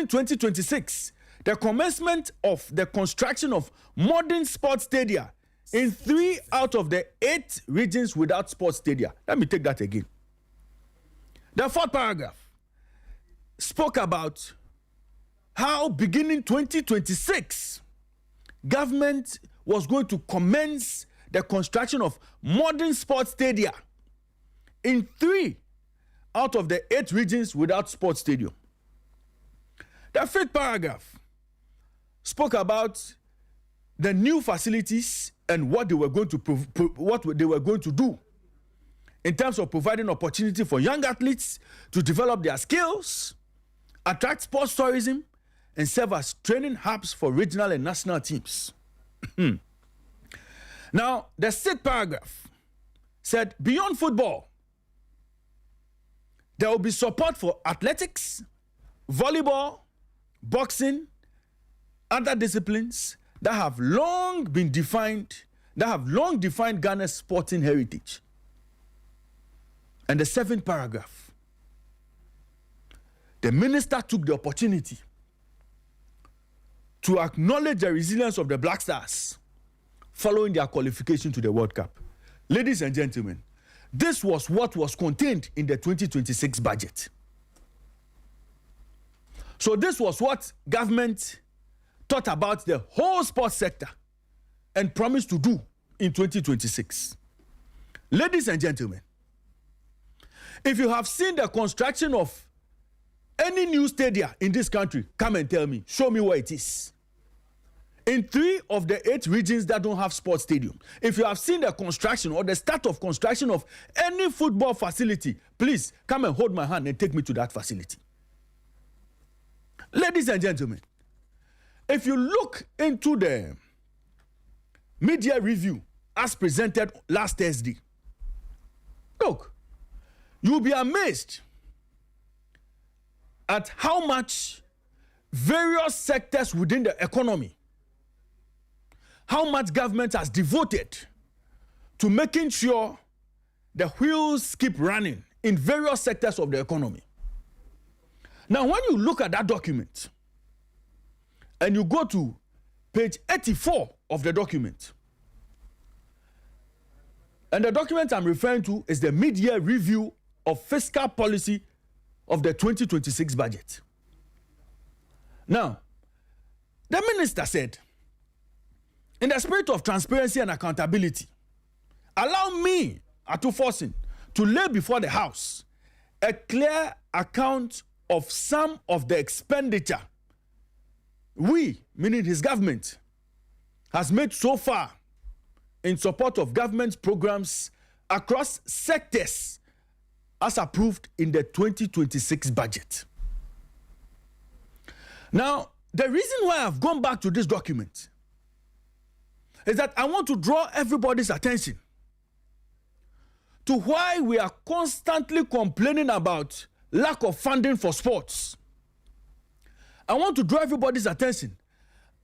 beginning 2026, the commencement of the construction of modern sports stadia in 3 out of the 8 regions without sports stadia. Let me take that again. The fourth paragraph spoke about how beginning 2026, government was going to commence the construction of modern sports stadia in 3 out of the 8 regions without sports stadium. The fifth paragraph spoke about the new facilities and what they were going to do in terms of providing opportunity for young athletes to develop their skills, attract sports tourism, and serve as training hubs for regional and national teams. Now, the sixth paragraph said, beyond football, there will be support for athletics, volleyball, boxing, other disciplines that have long defined Ghana's sporting heritage. And the seventh paragraph, the minister took the opportunity to acknowledge the resilience of the Black Stars following their qualification to the World Cup. Ladies and gentlemen, this was what was contained in the 2026 budget. So this was what government thought about the whole sports sector and promised to do in 2026. Ladies and gentlemen, if you have seen the construction of any new stadium in this country, come and tell me, show me where it is. In 3 of the 8 regions that don't have sports stadium, if you have seen the construction or the start of construction of any football facility, please come and hold my hand and take me to that facility. Ladies and gentlemen, if you look into the media review as presented last Thursday, look, you'll be amazed at how much various sectors within the economy, how much government has devoted to making sure the wheels keep running in various sectors of the economy. Now, when you look at that document and you go to page 84 of the document, and the document I'm referring to is the mid-year review of fiscal policy of the 2026 budget. Now, the minister said, in the spirit of transparency and accountability, allow me, Atu Forson, to lay before the House a clear account of some of the expenditure we, meaning his government, has made so far in support of government programs across sectors as approved in the 2026 budget. Now, the reason why I've gone back to this document is that I want to draw everybody's attention to why we are constantly complaining about lack of funding for sports. I want to draw everybody's attention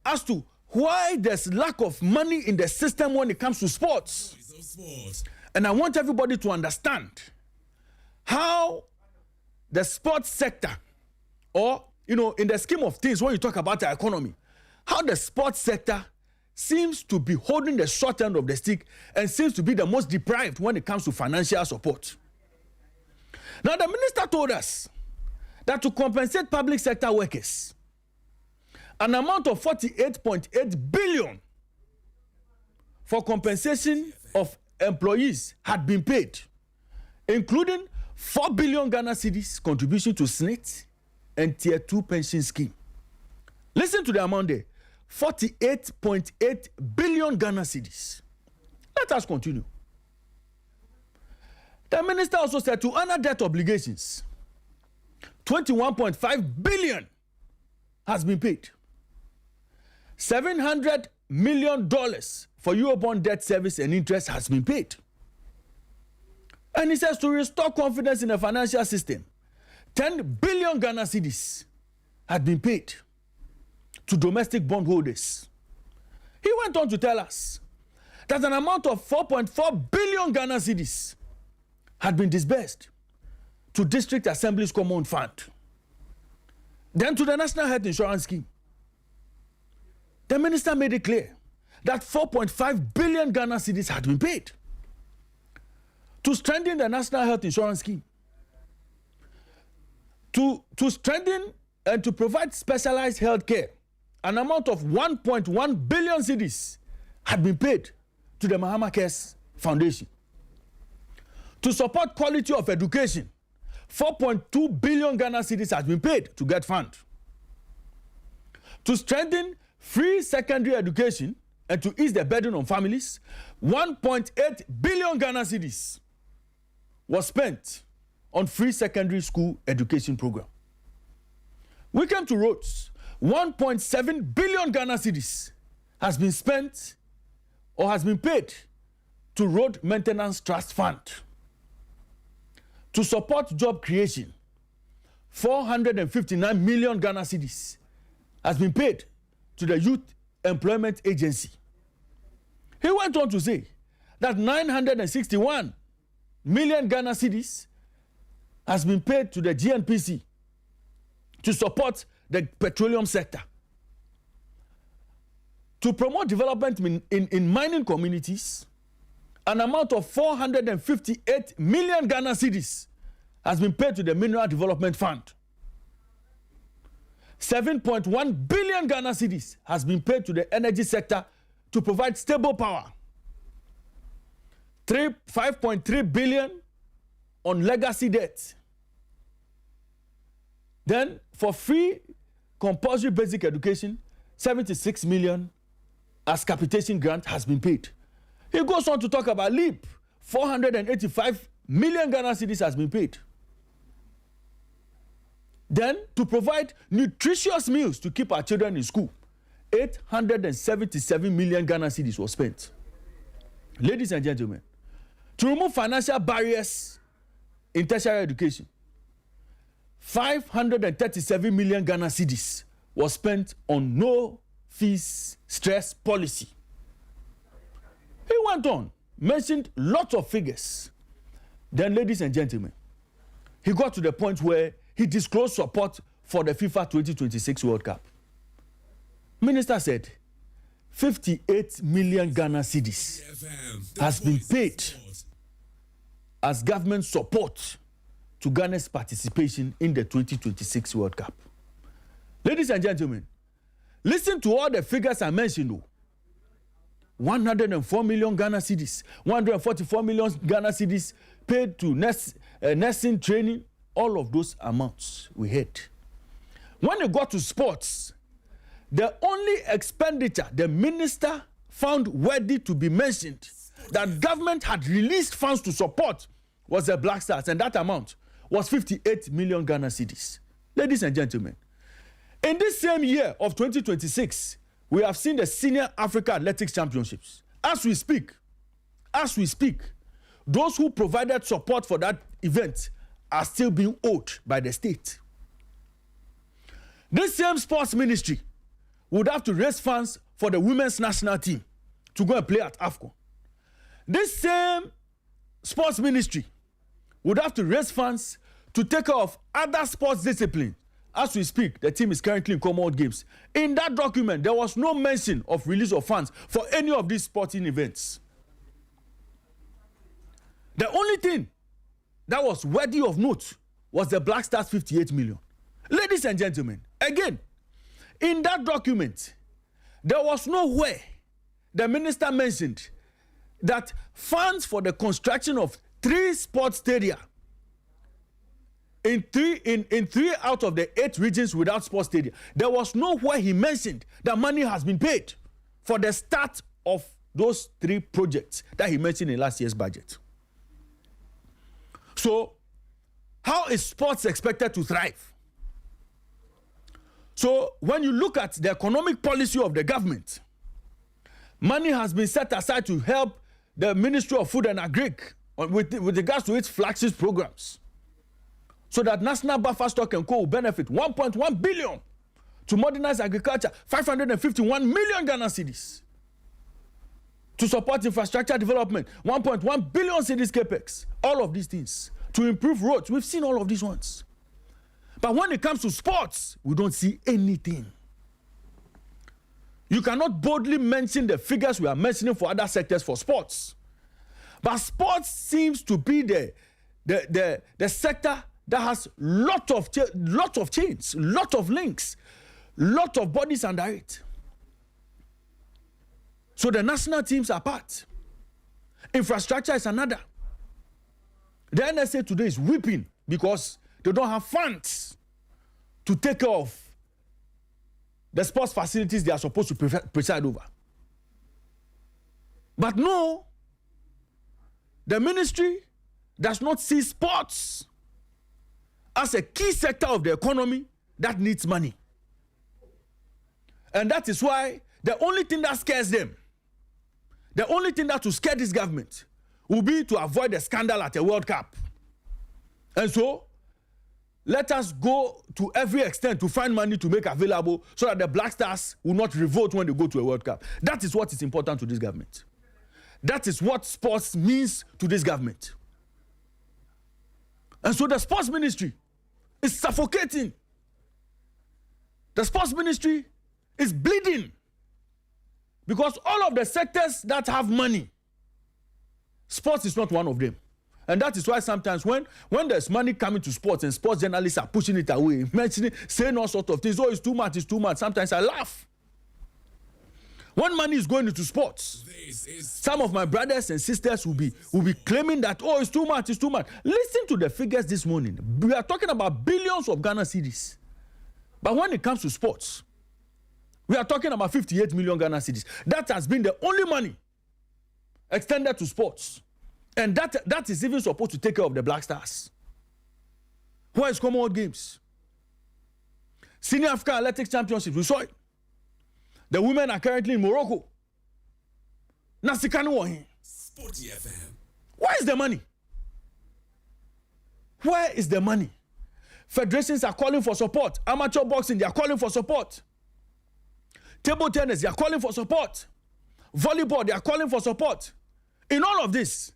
as to why there's lack of money in the system when it comes to sports. And I want everybody to understand how the sports sector, or, in the scheme of things, when you talk about the economy, how the sports sector seems to be holding the short end of the stick and seems to be the most deprived when it comes to financial support. Now, the minister told us that to compensate public sector workers, an amount of 48.8 billion for compensation of employees had been paid, including 4 billion Ghana cedis contribution to SNIT and Tier 2 pension scheme. Listen to the amount there, 48.8 billion Ghana cedis. Let us continue. The minister also said to honor debt obligations, 21.5 billion has been paid. $700 million for Eurobond debt service and interest has been paid. And he says to restore confidence in the financial system, 10 billion Ghana cedis had been paid to domestic bondholders. He went on to tell us that an amount of 4.4 billion Ghana cedis had been disbursed to District Assembly's Common Fund. Then to the National Health Insurance Scheme. The minister made it clear that 4.5 billion Ghana cedis had been paid to strengthen the National Health Insurance Scheme, to strengthen and to provide specialized health care. An amount of 1.1 billion cedis had been paid to the Mahama Cares Foundation. To support quality of education, 4.2 billion Ghana cedis has been paid to get fund. To strengthen free secondary education and to ease the burden on families, 1.8 billion Ghana cedis was spent on free secondary school education program. We came to roads. 1.7 billion Ghana cedis has been spent or has been paid to Road Maintenance Trust Fund. To support job creation, 459 million Ghana cedis has been paid to the Youth Employment Agency. He went on to say that 961 million Ghana cedis has been paid to the GNPC to support the petroleum sector. To promote development in mining communities, an amount of 458 million Ghana cedis has been paid to the Mineral Development Fund. 7.1 billion Ghana cedis has been paid to the energy sector to provide stable power. 5.3 billion on legacy debt. Then for free compulsory basic education, 76 million as capitation grant has been paid. He goes on to talk about LEAP. 485 million Ghana cedis has been paid. Then, to provide nutritious meals to keep our children in school, 877 million Ghana cedis was spent. Ladies and gentlemen, to remove financial barriers in tertiary education, 537 million Ghana cedis was spent on no fees stress policy. He went on, mentioned lots of figures. Then, ladies and gentlemen, he got to the point where he disclosed support for the FIFA 2026 World Cup. Minister said 58 million Ghana cedis has been paid as government support to Ghana's participation in the 2026 World Cup. Ladies and gentlemen, listen to all the figures I mentioned. 104 million Ghana cedis, 144 million Ghana cedis paid to nursing training, all of those amounts we had. When it got to sports, the only expenditure the minister found worthy to be mentioned that government had released funds to support was the Black Stars, and that amount was 58 million Ghana cedis. Ladies and gentlemen, in this same year of 2026, we have seen the Senior Africa Athletics Championships. As we speak, those who provided support for that event are still being owed by the state. This same sports ministry would have to raise funds for the women's national team to go and play at AFCON. This same sports ministry would have to raise funds to take care of other sports disciplines. As we speak, the team is currently in Commonwealth Games. In that document, there was no mention of release of funds for any of these sporting events. The only thing that was worthy of note was the Black Stars 58 million. Ladies and gentlemen, again, in that document, there was nowhere the minister mentioned that funds for the construction of 3 sports stadia in three out of the 8 regions without sports stadia. There was nowhere he mentioned that money has been paid for the start of those 3 projects that he mentioned in last year's budget. So, how is sports expected to thrive? So, when you look at the economic policy of the government, money has been set aside to help the Ministry of Food and Agric with regards to its flagship programs, so that National Buffer Stock and Co will benefit 1.1 billion to modernize agriculture, 551 million Ghana cedis. To support infrastructure development, 1.1 billion cedis capex. All of these things. To improve roads, we've seen all of these ones. But when it comes to sports, we don't see anything. You cannot boldly mention the figures we are mentioning for other sectors for sports. But sports seems to be the sector that has lot of chains, lot of links, lot of bodies under it. So the national teams are part. Infrastructure is another. The NSA today is weeping because they don't have funds to take care of the sports facilities they are supposed to preside over. But no, the ministry does not see sports as a key sector of the economy that needs money. And that is why the only thing that scares them, the only thing that will scare this government will be to avoid a scandal at a World Cup. And so, let us go to every extent to find money to make available so that the Black Stars will not revolt when they go to a World Cup. That is what is important to this government. That is what sports means to this government. And so the sports ministry is suffocating. The sports ministry is bleeding. Because all of the sectors that have money, sports is not one of them. And that is why sometimes when there's money coming to sports and sports journalists are pushing it away, mentioning, saying all sorts of things, oh, it's too much, sometimes I laugh. When money is going into sports, some of my brothers and sisters will be claiming that, oh, it's too much. Listen to the figures this morning. We are talking about billions of Ghana cedis. But when it comes to sports, we are talking about 58 million Ghana cedis. That has been the only money extended to sports. And that is even supposed to take care of the Black Stars. Where is Commonwealth Games? Senior African Athletics Championship, we saw it. The women are currently in Morocco. Nasikani Sporty FM. Where is the money? Where is the money? Federations are calling for support. Amateur boxing, they are calling for support. Table tennis, they are calling for support. Volleyball, they are calling for support. In all of this,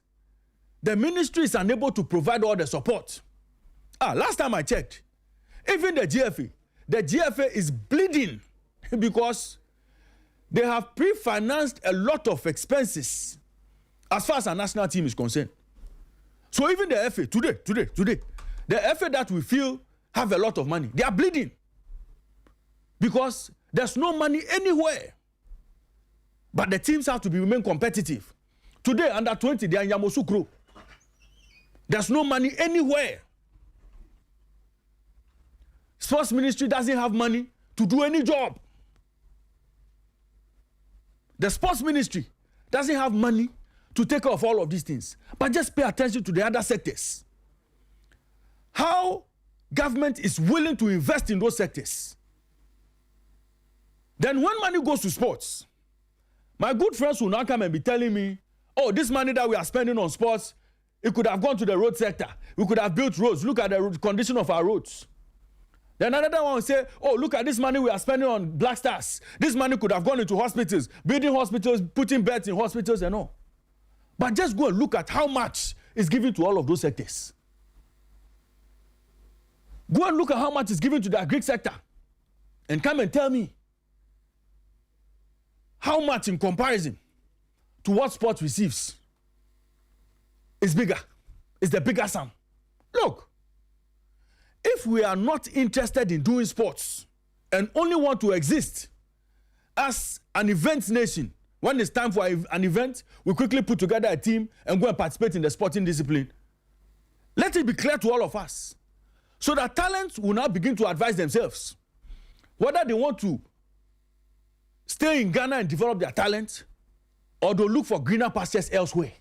the ministry is unable to provide all the support. Last time I checked, even the GFA is bleeding because they have pre-financed a lot of expenses as far as our national team is concerned. So even the FA, today, the FA that we feel have a lot of money, they are bleeding because there's no money anywhere. But the teams have to remain competitive. Today, under 20, they are in Yamoussoukro. There's no money anywhere. Sports ministry doesn't have money to do any job. The sports ministry doesn't have money to take care of all of these things. But just pay attention to the other sectors. How government is willing to invest in those sectors. Then when money goes to sports, my good friends will now come and be telling me, oh, this money that we are spending on sports, it could have gone to the road sector. We could have built roads. Look at the condition of our roads. Then another one will say, oh, look at this money we are spending on Black Stars. This money could have gone into hospitals, building hospitals, putting beds in hospitals and all. But just go and look at how much is given to all of those sectors. Go and look at how much is given to the agri sector and come and tell me how much in comparison to what sport receives is bigger, is the bigger sum. Look, if we are not interested in doing sports and only want to exist as an event nation, when it's time for an event, we quickly put together a team and go and participate in the sporting discipline. Let it be clear to all of us so that talents will now begin to advise themselves whether they want to stay in Ghana and develop their talent or they'll look for greener pastures elsewhere.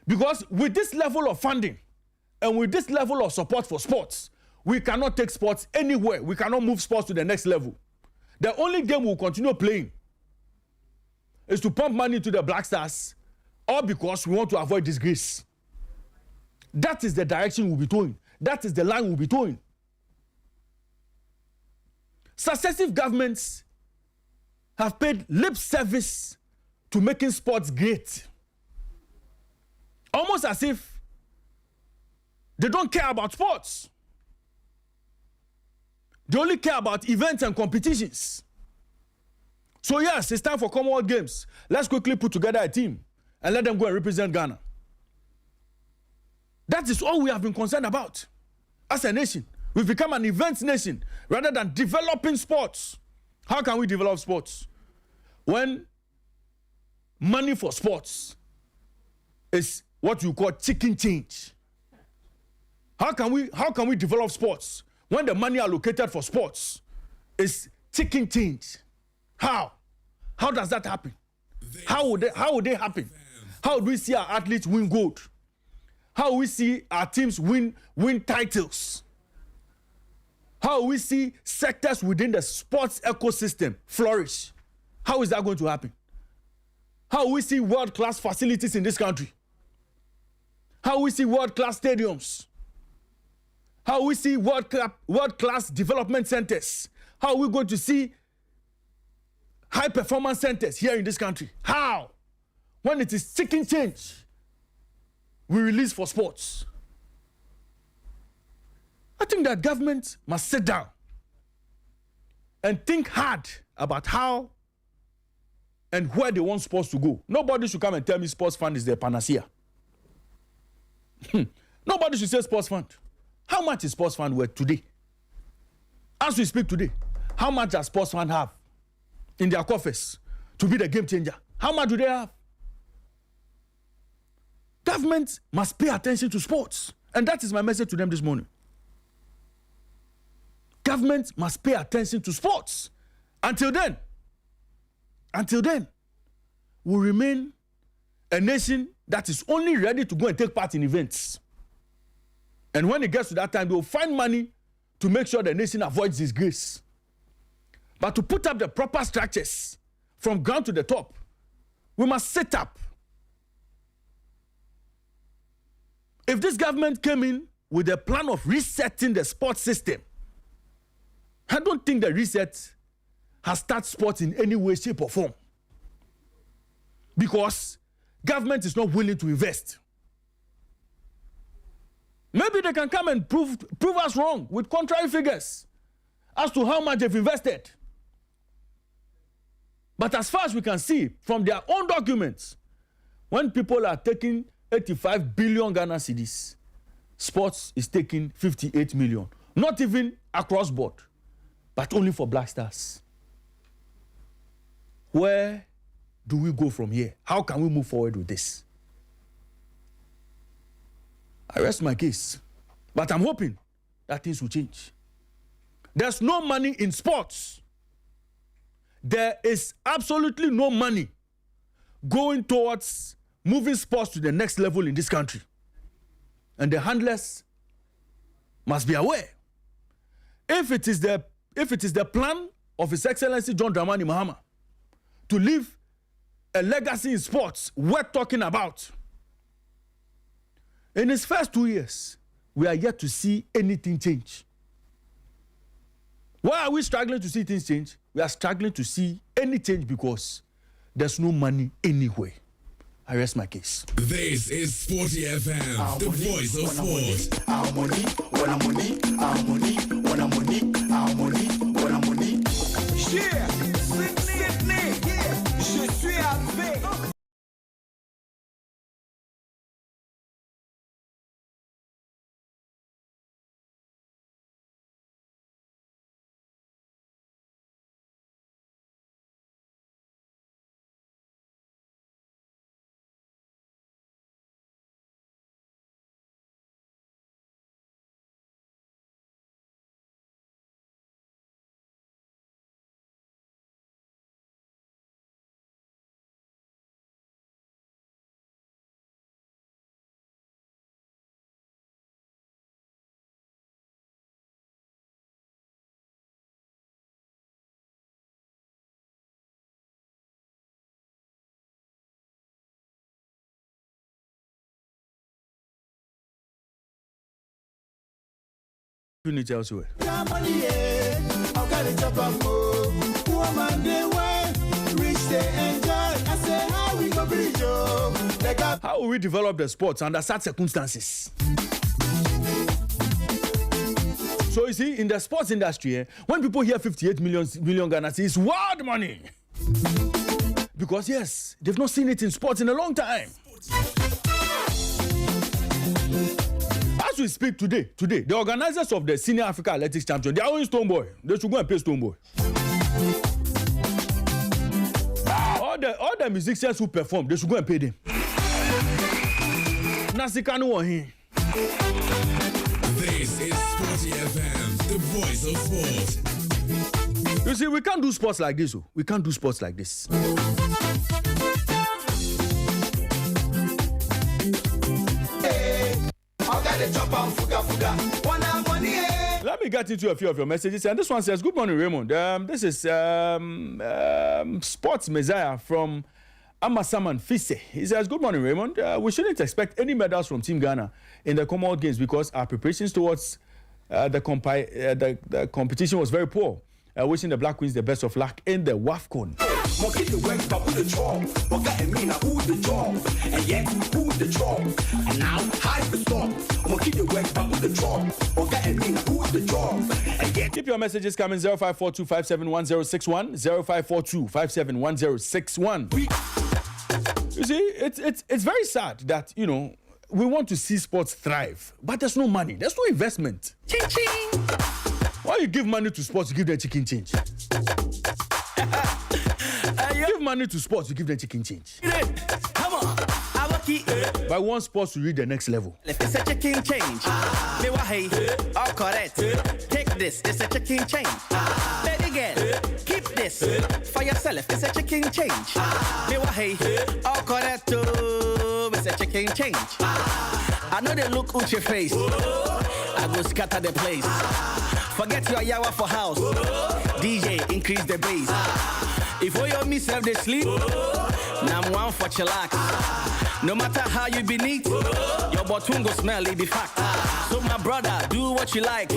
Because with this level of funding and with this level of support for sports, we cannot take sports anywhere. We cannot move sports to the next level. The only game we'll continue playing is to pump money to the Black Stars, all because we want to avoid disgrace. That is the direction we'll be towing. That is the line we'll be towing. Successive governments have paid lip service to making sports great. Almost as if they don't care about sports. They only care about events and competitions. So yes, it's time for Commonwealth Games. Let's quickly put together a team and let them go and represent Ghana. That is all we have been concerned about as a nation. We've become an events nation rather than developing sports. How can we develop sports when money for sports is what you call chicken change? How can we develop sports when the money allocated for sports is chicken change? How does that happen? How would they happen? How do we see our athletes win gold? How we see our teams win titles? How we see sectors within the sports ecosystem flourish? How is that going to happen? How we see world-class facilities in this country? How we see world-class stadiums? How we see world-class development centers? How are we going to see high-performance centers here in this country? How? When it is chicken change, we release for sports. I think that government must sit down and think hard about how and where they want sports to go. Nobody should come and tell me sports fund is the panacea. Nobody should say sports fund. How much is sports fund worth today? As we speak today, how much does sports fund have in their coffers to be the game changer? How much do they have? Government must pay attention to sports. And that is my message to them this morning. Government must pay attention to sports. Until then, we'll remain a nation that is only ready to go and take part in events. And when it gets to that time, they will find money to make sure the nation avoids disgrace. But to put up the proper structures from ground to the top, we must set up. If this government came in with a plan of resetting the sports system, I don't think the reset has started sports in any way, shape, or form. Because government is not willing to invest. Maybe they can come and prove us wrong with contrary figures as to how much they've invested. But as far as we can see from their own documents, when people are taking 85 billion Ghana cedis, sports is taking 58 million. Not even across board, but only for Black Stars. Where do we go from here? How can we move forward with this? I rest my case, but I'm hoping that things will change. There's no money in sports. There is absolutely no money going towards moving sports to the next level in this country. And the handlers must be aware. If it is the plan of His Excellency John Dramani Mahama to leave a legacy in sports worth talking about, in his first 2 years, we are yet to see anything change. Why are we struggling to see things change? We are struggling to see any change because there's no money anywhere. I rest my case. This is Sporty FM, the voice of sport. Our money, when I'm money, our money, when I'm money, our money, when I'm money. Yeah, Sydney, je suis arrivé. Unity elsewhere. How will we develop the sports under such circumstances? So you see, in the sports industry, when people hear 58 million Ghana cedis, it's wild money. Because yes, they've not seen it in sports in a long time. As we speak today, the organizers of the Senior Africa Athletics Champion, they are owing Stoneboy. They should go and pay Stoneboy. All the musicians who perform, they should go and pay them. Nasikanu won here. This is Sporty FM, the voice of sport. You see, we can't do sports like this. We can't do sports like this. Let me get into a few of your messages. And this one says, good morning, Raymond. This is Sports Messiah from Amasaman Fise. He says, good morning, Raymond. We shouldn't expect any medals from Team Ghana in the Commonwealth Games because our preparations towards the competition was very poor. Wishing the Black Queens the best of luck in the WAFCON. Keep your messages coming 0542571061 0542571061. You see, it's very sad that, you know, we want to see sports thrive, but there's no money, there's no investment. Ching ching. Why you give money to sports, you give them chicken change? Give money to sports, you give them chicken change. Come on, By one sports to reach the next level. It's a chicken change. Me wa hey, all correct. Take this, it's a chicken change. Bet again, keep this for yourself. It's a chicken change. Me wa hey, all correct. It's a chicken change. I know they look at your face. I go scatter the place. Forget your yawa for house. DJ, increase the bass. If all your myself they sleep, now I'm one for chillax. No matter how you be neat, your bottom go smell, it be fact. So my brother, do what you like,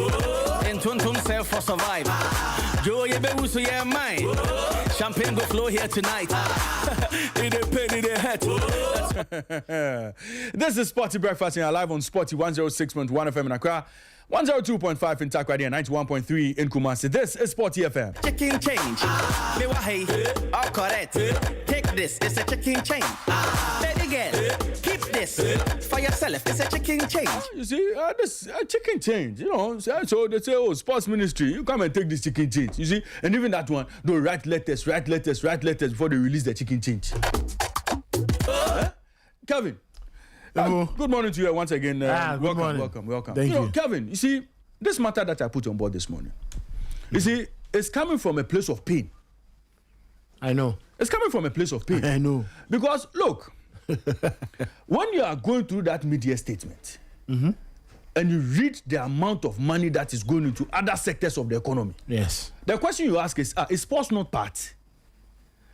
and turn self for survive. Joe, you be so yeah mine. Champagne go flow here tonight. In the pen, in the hat. This is Sporty Breakfast and live on Sporty 106.1 FM in Accra, 102.5 in Takrady, and 91.3 in Kumasi. This is Sporty FM. Chicken change. Me wa hey, all correct. Take this, it's a chicken change. Bet again, keep this for yourself. It's a chicken change. You see, this chicken change, you know. So they say, oh, sports ministry, you come and take this chicken change. You see, and even that one, they write letters before they release the chicken change. Kevin. Good morning to you once again. Welcome. Thank you. Kevin, you see, this matter that I put on board this morning, you see, it's coming from a place of pain. I know. It's coming from a place of pain. I know. Because, look, when you are going through that media statement, and you read the amount of money that is going into other sectors of the economy, yes, the question you ask is sports not part?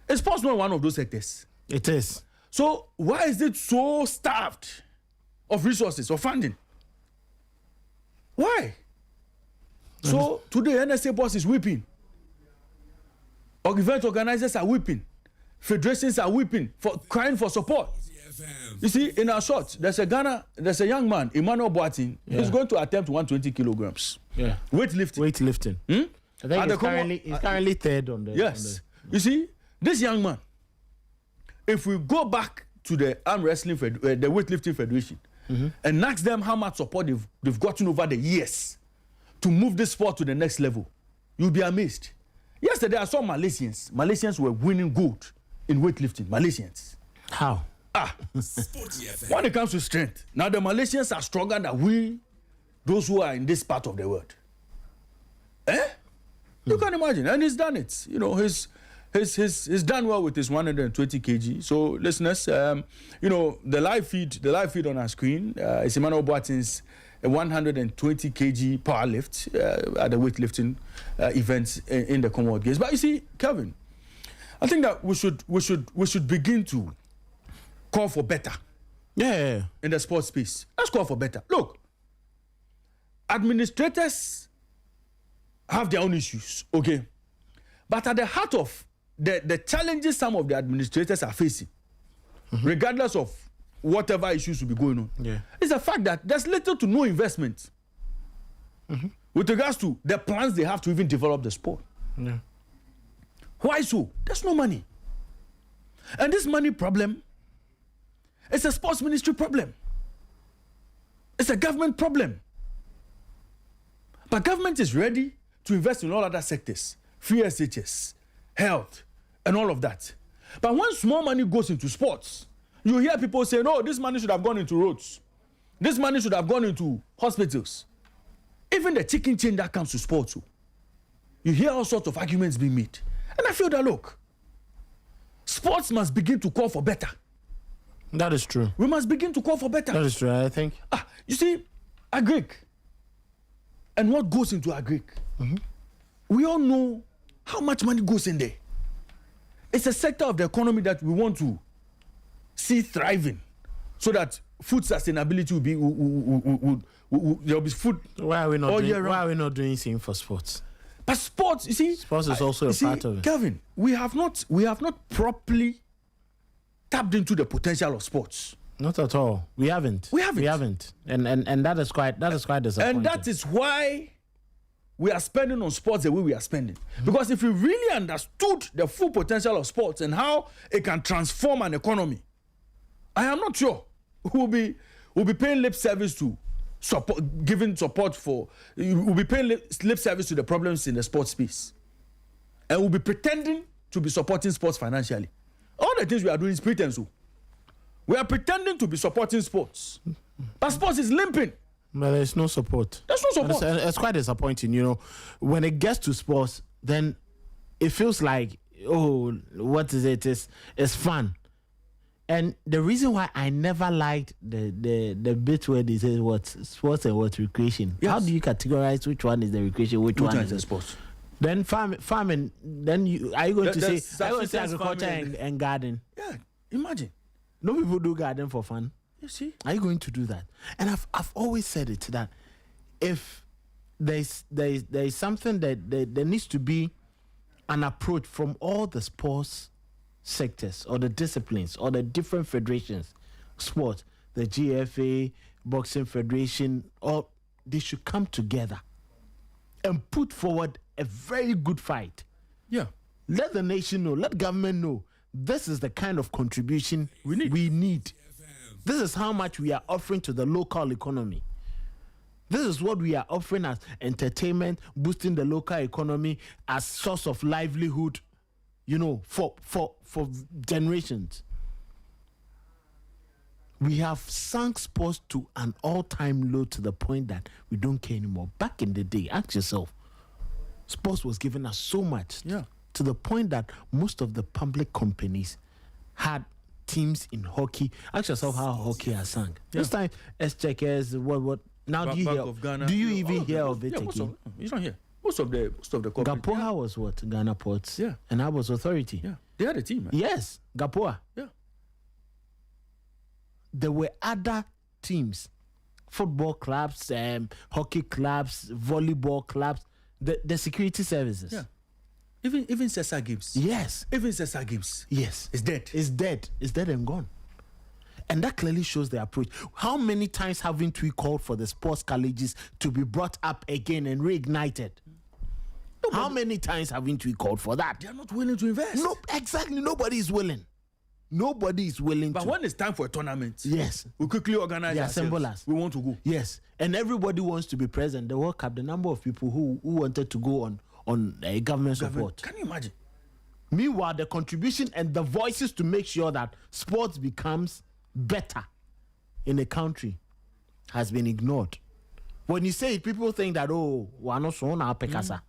Is sports not one of those sectors? It is. So why is it so starved of resources, of funding? Why? So today NSA boss is weeping. Event organizers are weeping. Federations are weeping, crying for support. You see, in our short, there's a young man, Emmanuel Boatin, who's going to attempt 120 kilograms. Yeah. Weightlifting. I think he's currently third on the. Yes. You see, this young man, if we go back to the arm wrestling, the weightlifting federation, and ask them how much support they've gotten over the years to move this sport to the next level, you'll be amazed. Yesterday, I saw Malaysians. Malaysians were winning gold in weightlifting. Malaysians. How? When it comes to strength, now the Malaysians are stronger than we, those who are in this part of the world. You can imagine, and he's done it. You know, he's done well with his 120 kg. So, listeners, you know, the live feed on our screen is Emmanuel Boatin's 120 kg power lift at the weightlifting events in the Commonwealth Games. But you see, Kevin, I think that we should begin to call for better. Yeah. In the sports space, let's call for better. Look, administrators have their own issues, okay, but at the heart of the challenges some of the administrators are facing, regardless of whatever issues will be going on, is the fact that there's little to no investment. with regards to the plans they have to even develop the sport. Yeah. Why so? There's no money. And this money problem, it's a sports ministry problem. It's a government problem. But government is ready to invest in all other sectors, free SHS, health, and all of that. But when small money goes into sports, you hear people saying, oh, this money should have gone into roads. This money should have gone into hospitals. Even the chicken change that comes to sports, you hear all sorts of arguments being made. And I feel that, look, sports must begin to call for better. That is true. We must begin to call for better. That is true, I think. You see, agric, and what goes into agric, we all know how much money goes in there. It's a sector of the economy that we want to see thriving, so that food sustainability will be, there will be food. Why are we not doing things for sports? But sports, you see, sports is also a part of it. Kevin, we have not properly tapped into the potential of sports. Not at all. We haven't. And that is quite disappointing. And that is why we are spending on sports the way we are spending. Because if we really understood the full potential of sports and how it can transform an economy, I am not sure we'll be paying lip service to support, giving support for, we'll be paying lip service to the problems in the sports space. And we'll be pretending to be supporting sports financially. All the things we are doing is pretense. We are pretending to be supporting sports. But sports is limping. But there's no support. There's no support. It's quite disappointing, you know. When it gets to sports, then it feels like, oh, what is it? It's fun. And the reason why I never liked the bit where they say what sports and what recreation. Yes. How do you categorize which one is the recreation, which one is the sports? Then farming. Then are you going to say agriculture and garden? Yeah, imagine. No people do garden for fun. You see? Are you going to do that? And I've always said it that if there's something that there needs to be an approach from all the sports sectors or the disciplines or the different federations, sport, the GFA, boxing federation, or they should come together and put forward a very good fight. Yeah. Let the nation know, let government know, this is the kind of contribution we need. This is how much we are offering to the local economy. This is what we are offering as entertainment, boosting the local economy as source of livelihood, you know, for generations. We have sunk sports to an all-time low to the point that we don't care anymore. Back in the day, ask yourself, sports was giving us so much, to the point that most of the public companies had teams in hockey. Ask yourself how hockey has sunk. This time, checkers, what? Now do you hear? Do you even hear of it again? You don't hear. Most of the Gapoa was what? Ghana Ports. Yeah. And I was Authority. Yeah. They had a team. Man. Yes. Gapoa. Yeah. There were other teams. Football clubs, hockey clubs, volleyball clubs, the security services. Yeah. Even Cesar Gibbs. Yes. Even Cesar Gibbs. Yes. It's dead. It's dead. It's dead and gone. And that clearly shows the approach. How many times haven't we called for the sports colleges to be brought up again and reignited? How many times haven't we called for that? They are not willing to invest. No, exactly. Nobody is willing. Nobody is willing but when it's time for a tournament, yes, we quickly organize assemble us. We want to go. Yes. And everybody wants to be present. The World Cup, the number of people who wanted to go on government support. Can you imagine? Meanwhile, the contribution and the voices to make sure that sports becomes better in the country has been ignored. When you say it, people think that, we're not so now Pekasa.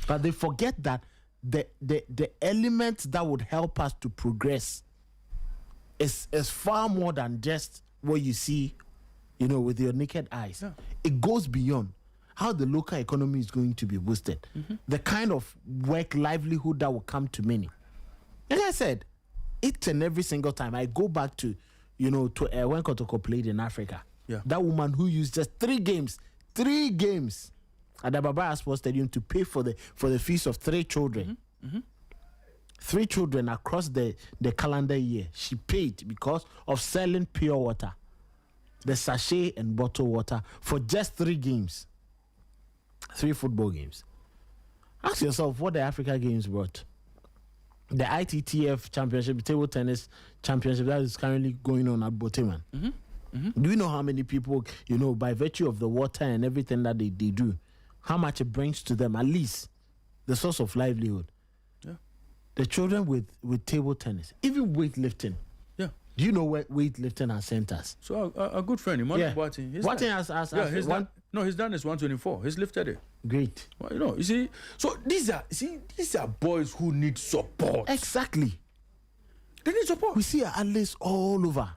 But they forget that the elements that would help us to progress is far more than just what you see, you know, with your naked eyes. Yeah. It goes beyond how the local economy is going to be boosted. The kind of work livelihood that will come to many. Like I said, each and every single time I go back to, you know, to when Kotoko played in Africa. Yeah. That woman who used just 3 games at the Baba Sports Stadium to pay for the fees of 3 children. 3 children across the calendar year. She paid because of selling pure water, the sachet and bottled water, for just 3 games. 3 football games. Ask yourself what the Africa Games brought. The ITTF Championship, table tennis championship that is currently going on at Boteman. Do you know how many people, by virtue of the water and everything that they do, how much it brings to them, at least the source of livelihood? Yeah. The children with table tennis, even weightlifting. Yeah. Do you know where weightlifting has sent us? So a good friend, Emmanuel Boateng. Boateng his dad is 124. He's lifted it. Great. Well, you see. So these are boys who need support. Exactly. They need support. We see athletes all over.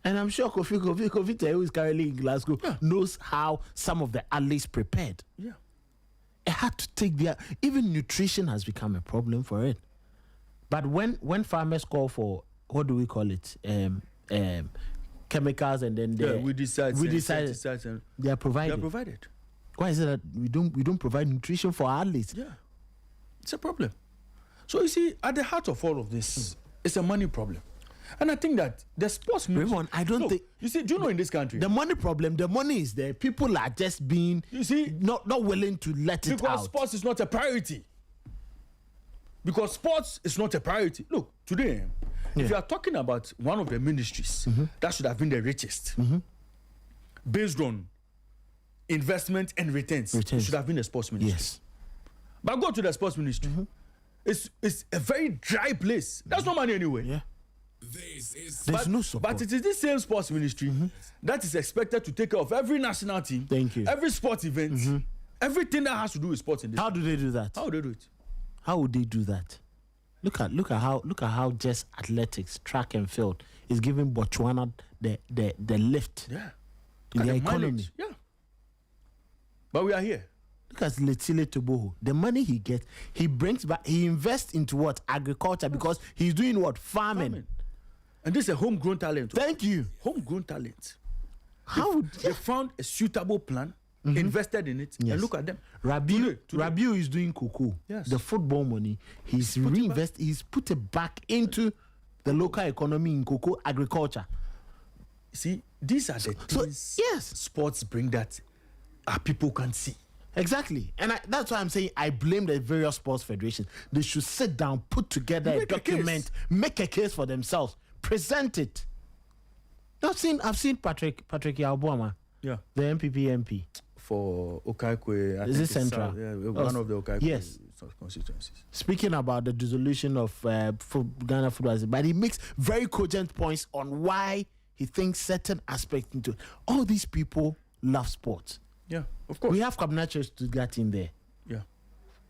And I'm sure Kofi, who is currently in Glasgow, knows how some of the athletes prepared. Yeah. It had to take even nutrition has become a problem for it. But when farmers call for, what do we call it? Chemicals, and then we decide they are provided. They are provided. Why is it that we don't provide nutrition for our athletes? Yeah. It's a problem. So you see, at the heart of all of this, it's a money problem. And I think that the sports ministry... Raymond, I don't think... You see, do you know in this country... The money problem, the money is there. People are just being... You see... Not willing to let it out. Because sports is not a priority. Because sports is not a priority. Look, today, if you are talking about one of the ministries that should have been the richest, based on investment and returns, it should have been the sports ministry. Yes. But go to the sports ministry. It's a very dry place. There's no money anyway. Yeah. There's no support. But it is this same sports ministry that is expected to take care of every national team, every sports event, everything that has to do with sports in this. How do they do that? How would they do it? How would they do that? Look at how just athletics, track and field is giving Botswana the lift in the economy. Mileage. Yeah. But we are here. Look at Letsile Toboho. The money he gets, he brings back, he invests into what? Agriculture, because he's doing what? Farming. And this is a homegrown talent. Thank you. Homegrown talent. How they found a suitable plan, invested in it, and look at them. Rabiu is doing cocoa. Yes. The football money, he's reinvested, he's put it back into the local economy in cocoa agriculture. See, these are the things sports bring that our people can see. Exactly. And that's why I'm saying I blame the various sports federations. They should sit down, put together a document, make a case for themselves, present it. I've seen Patrick Yalboma, the MPP MP. For Okaikwe. Is it Central? One of the Okaikwe constituencies. Speaking about the dissolution of Ghana football, but he makes very cogent points on why he thinks certain aspects into it. All these people love sports. Yeah, of course. We have Kabnacho Stuttgart in there. Yeah.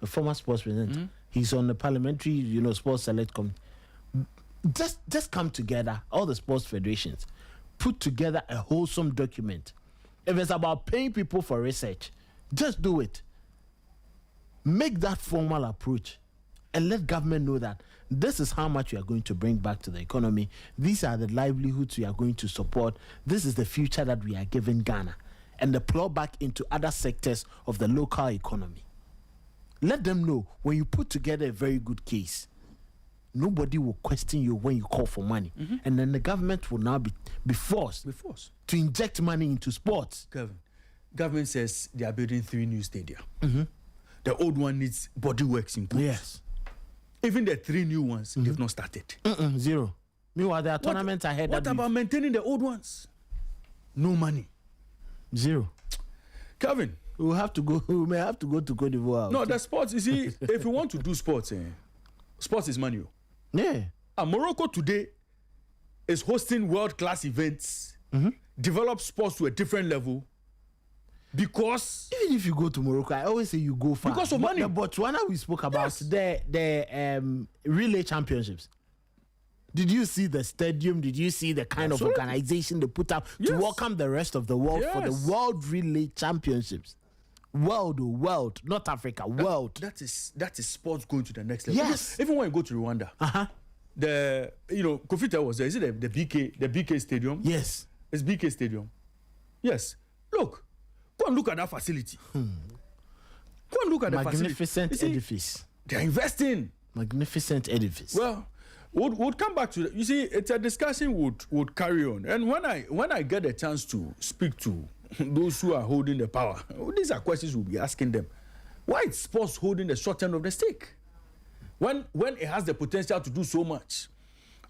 A former sports president. He's on the parliamentary, sports select committee. Just come together, all the sports federations, put together a wholesome document. If it's about paying people for research, just do it. Make that formal approach and let government know that this is how much we are going to bring back to the economy. These are the livelihoods we are going to support. This is the future that we are giving Ghana. And the plow back into other sectors of the local economy. Let them know when you put together a very good case, nobody will question you when you call for money. And then the government will now be forced to inject money into sports. Government says they are building 3 new stadia. The old one needs body works improved. Yes. Even the 3 new ones, they've not started. Zero. Meanwhile, there are tournaments ahead. What about maintaining the old ones? No money. Zero. Kevin, we may have to go to Cote d'Ivoire. No, the sports, you see, if you want to do sports, sports is money. Yeah. And Morocco today is hosting world-class events, develop sports to a different level, because... Even if you go to Morocco, I always say you go far. Because of money. The Botswana we spoke about, the relay championships. Did you see the stadium? Did you see the kind of organization they put up to welcome the rest of the world for the World Relay Championships? World, not Africa, world. That is sports going to the next level. Yes. Even when you go to Rwanda, Kofita was there. Is it the BK Stadium? Yes. It's BK Stadium. Yes. Go and look at that facility. Go and look at the facility. Magnificent edifice. They're investing. Magnificent edifice. Well, we'll come back to that. You see, it's a discussion would carry on. And when I get a chance to speak to those who are holding the power? These are questions we'll be asking them. Why is sports holding the short end of the stick when it has the potential to do so much?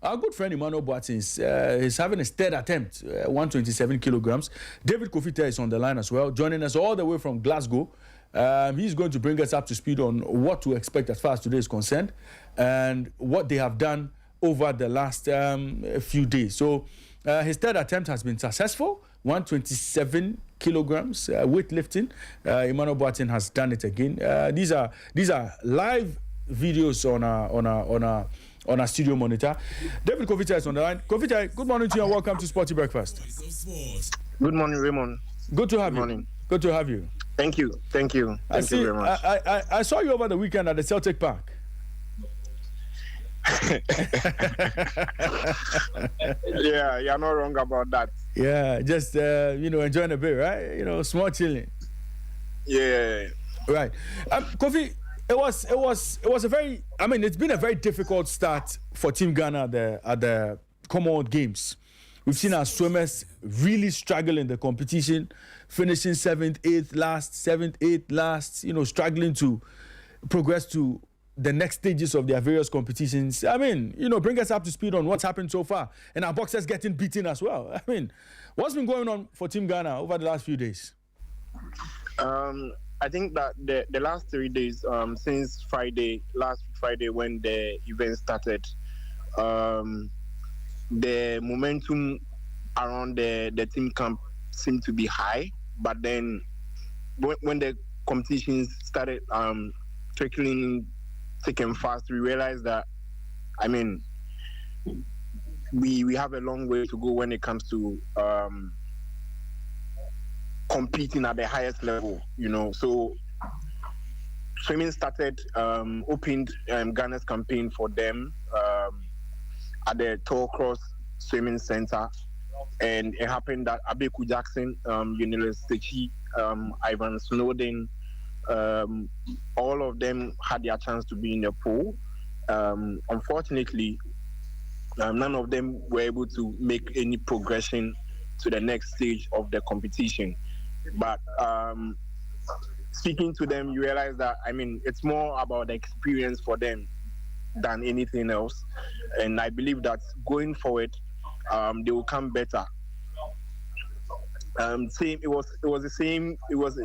Our good friend Emmanuel Boateng is having his third attempt, 127 kilograms. David Kofita is on the line as well, joining us all the way from Glasgow. He's going to bring us up to speed on what to expect as far as today is concerned and what they have done over the last few days. So his third attempt has been successful, 127 kilograms weightlifting. Emmanuel Boateng has done it again. These are live videos on our studio monitor. David Kofita is on the line. Kofita, good morning to you and welcome to Sporty Breakfast. Good morning, Raymond. Good to have you. Morning. Good to have you. Thank you. Thank you very much. I saw you over the weekend at the Celtic Park. Yeah, you're not wrong about that. Yeah, just enjoying a bit, right? Small chilling. Yeah. Right. Kofi, it was a very, it's been a very difficult start for Team Ghana at the Commonwealth Games. We've seen our swimmers really struggle in the competition, finishing 7th, 8th last, struggling to progress to the next stages of their various competitions. Bring us up to speed on what's happened so far. And our boxers getting beaten as well. What's been going on for Team Ghana over the last few days? I think that the last 3 days, since last Friday when the event started, the momentum around the team camp seemed to be high. But then when the competitions started trickling thick and fast, we realized that, we have a long way to go when it comes to competing at the highest level, So swimming started, opened Ghana's campaign for them at the Tollcross Swimming Center. And it happened that Abeku Jackson, University, Ivan Snowden, all of them had their chance to be in the pool. Unfortunately, none of them were able to make any progression to the next stage of the competition. But speaking to them, you realize that, it's more about the experience for them than anything else. And I believe that going forward, they will come better. It was the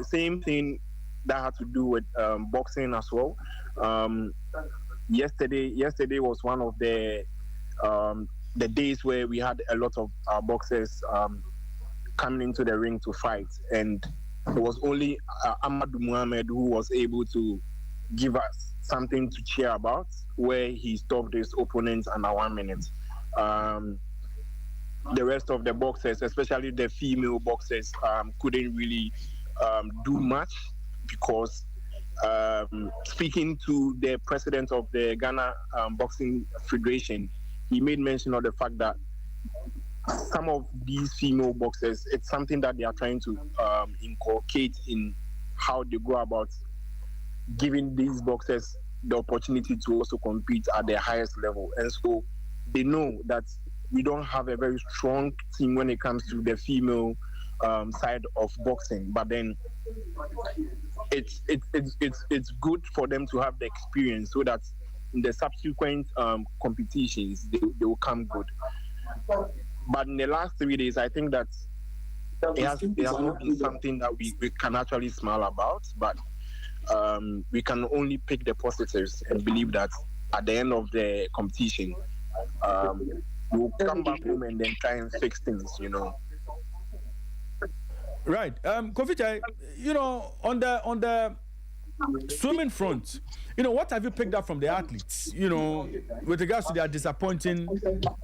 same thing that had to do with boxing as well. Yesterday was one of the days where we had a lot of our boxers coming into the ring to fight, and it was only Amadou Mohamed who was able to give us something to cheer about, where he stopped his opponents under 1 minute. The rest of the boxers, especially the female boxers, couldn't really do much because speaking to the president of the Ghana Boxing Federation, he made mention of the fact that some of these female boxers, it's something that they are trying to inculcate in how they go about giving these boxers the opportunity to also compete at the highest level. And so they know that we don't have a very strong team when it comes to the female side of boxing, but then it's good for them to have the experience so that in the subsequent competitions they will come good. But in the last 3 days, I think that it has not been something that we can actually smile about, but we can only pick the positives and believe that at the end of the competition, we'll come back home and then try and fix things, Right. Kofita, on the swimming front, what have you picked up from the athletes, with regards to their disappointing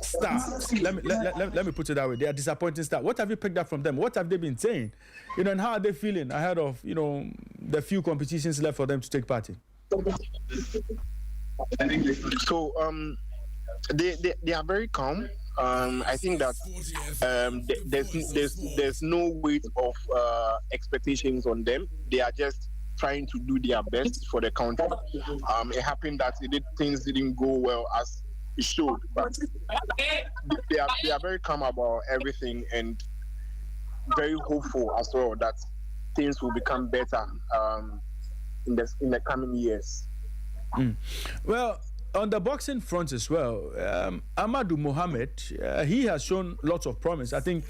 start? Let me put it that way. Their disappointing start. What have you picked up from them? What have they been saying? And how are they feeling ahead of, the few competitions left for them to take part in? So, they are very calm. I think that there's no weight of expectations on them. They are just trying to do their best for the country. It happened that things didn't go well as it should, but they are very calm about everything, and very hopeful as well that things will become better in the coming years. Well, on the boxing front as well, Amadou Mohammed, he has shown lots of promise. I think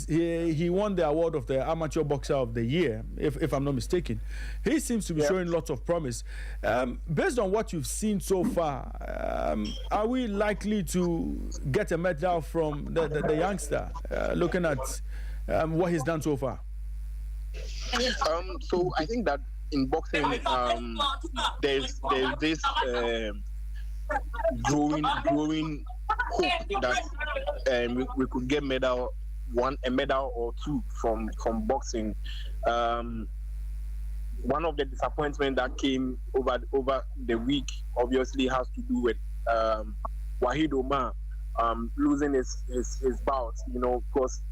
he won the award of the Amateur Boxer of the Year, if I'm not mistaken. He seems to be showing lots of promise. Based on what you've seen so far, are we likely to get a medal from the youngster, looking at what he's done so far? So I think that in boxing, there's this growing hope that we could get a medal or two from boxing. One of the disappointments that came over the week obviously has to do with Wahid Omar losing his bout. You know, because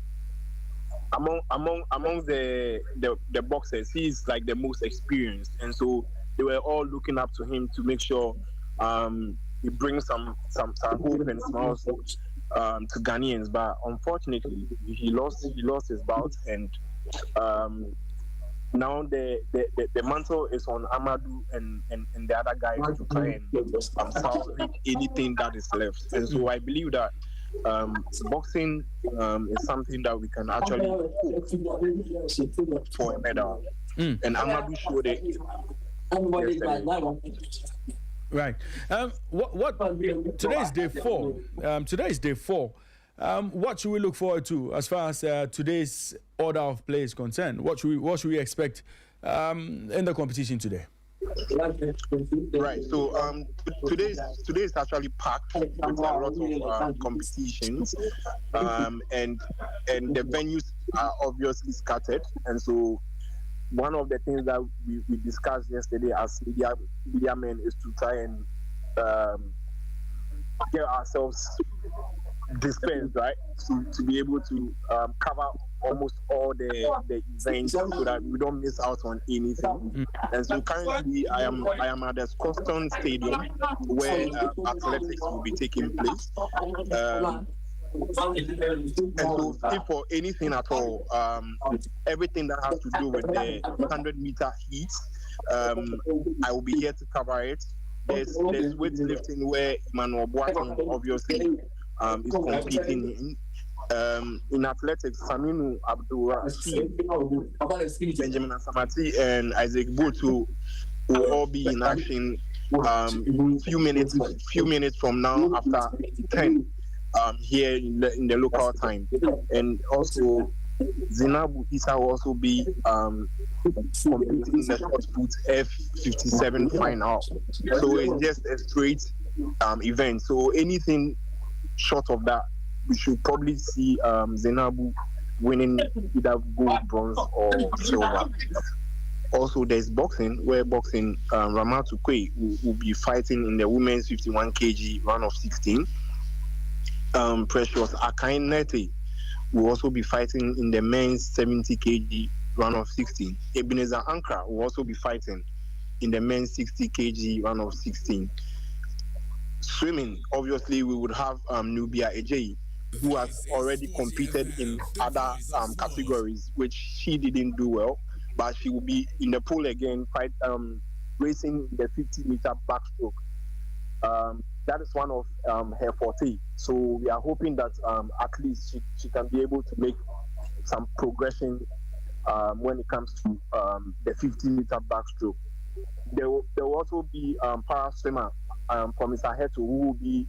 among the boxers, he's like the most experienced, and so they were all looking up to him to make sure he brings some hope and smiles to Ghanaians. But unfortunately, he lost his bout, and now the mantle is on Amadou and the other guys to try and salvage anything that is left. And so I believe that boxing is something that we can actually hope for a medal. And Amadou showed it yesterday. Right. Today is day 4. Today is day 4. What should we look forward to as far as today's order of play is concerned? What should we expect in the competition today? Right. So today is actually packed with a lot of competitions, and the venues are obviously scattered, and so one of the things that we discussed yesterday as media men is to try and get ourselves dispersed, right? To be able to cover almost all the events so that we don't miss out on anything. And so currently I am at the Scotland Stadium where athletics will be taking place. And so if for anything at all, everything that has to do with the 100-meter heat, I will be here to cover it. There's weightlifting where Emmanuel Boateng obviously is competing in athletics. Saminu Abdul Benjamin Asamati, and Isaac Botu will all be in action few minutes from now after 10 here in the local time. And also Zainabu Issa will also be competing in the short put F57 final. So it's just a straight event. So anything short of that, we should probably see Zainabu winning either gold, bronze, or silver. Also, there's boxing, where Ramatu Kwe will be fighting in the women's 51 kg round of 16. Precious Akain Nete will also be fighting in the men's 70 kg round of 16. Ebenezer Ankara will also be fighting in the men's 60 kg round of 16. Swimming, obviously, we would have Nubia Ejei, who has already competed in other categories, which she didn't do well, but she will be in the pool again, racing the 50-meter backstroke. That is one of her forte. So we are hoping that at least she can be able to make some progression when it comes to the 50-meter backstroke. There will also be para swimmer from Mr. Heto, who will be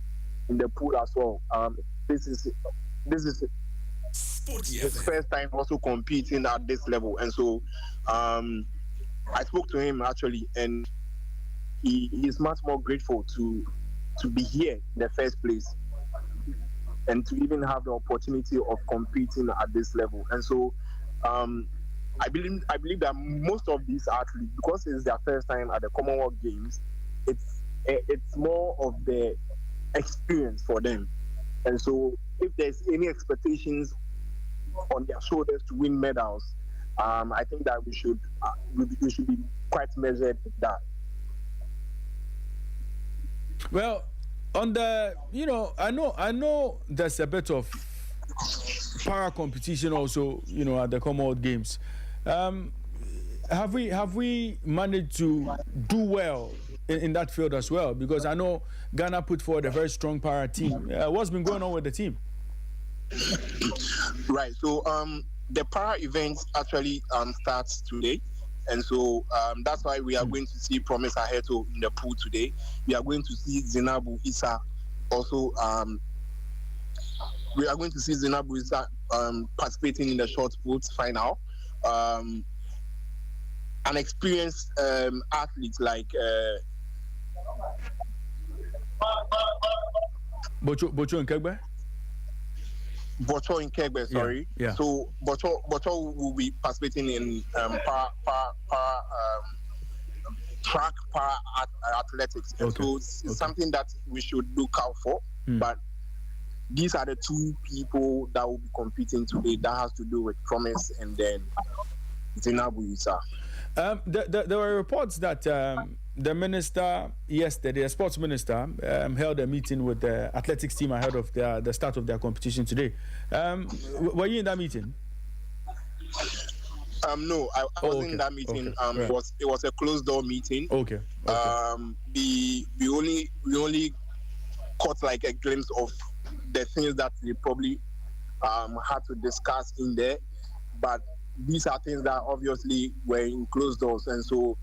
in the pool as well. This is Sporty his FM. first time also competing at this level, and so I spoke to him actually, and he is much more grateful to be here in the first place and to even have the opportunity of competing at this level. And so I believe that most of these athletes, because it's their first time at the Commonwealth Games, it's more of the experience for them. And so if there's any expectations on their shoulders to win medals, I think that we should be quite measured with that. Well, on the, I know there's a bit of para competition also, at the Commonwealth Games. Have we managed to do well in that field as well? Because I know Ghana put forward a very strong para team. What's been going on with the team? Right. So the para event actually starts today. And so that's why we are going to see Promise Aheto in the pool today. We are going to see Zainabu Issa also. We are going to see Zainabu Issa participating in the short put final. An experienced athlete like Bocho Nkegbe? Bocho Nkegbe, sorry. Yeah. So Bocho will be participating in track para athletics. And so it's something that we should look out for. But these are the two people that will be competing today. That has to do with Promise and then Zainabu Issa. There were reports that the minister yesterday, the sports minister, held a meeting with the athletics team ahead of the start of their competition today. Were you in that meeting? No, I wasn't in that meeting. Right. It was a closed door meeting. Okay. We only caught like a glimpse of the things that we probably had to discuss in there, but these are things that obviously were in closed doors. And so,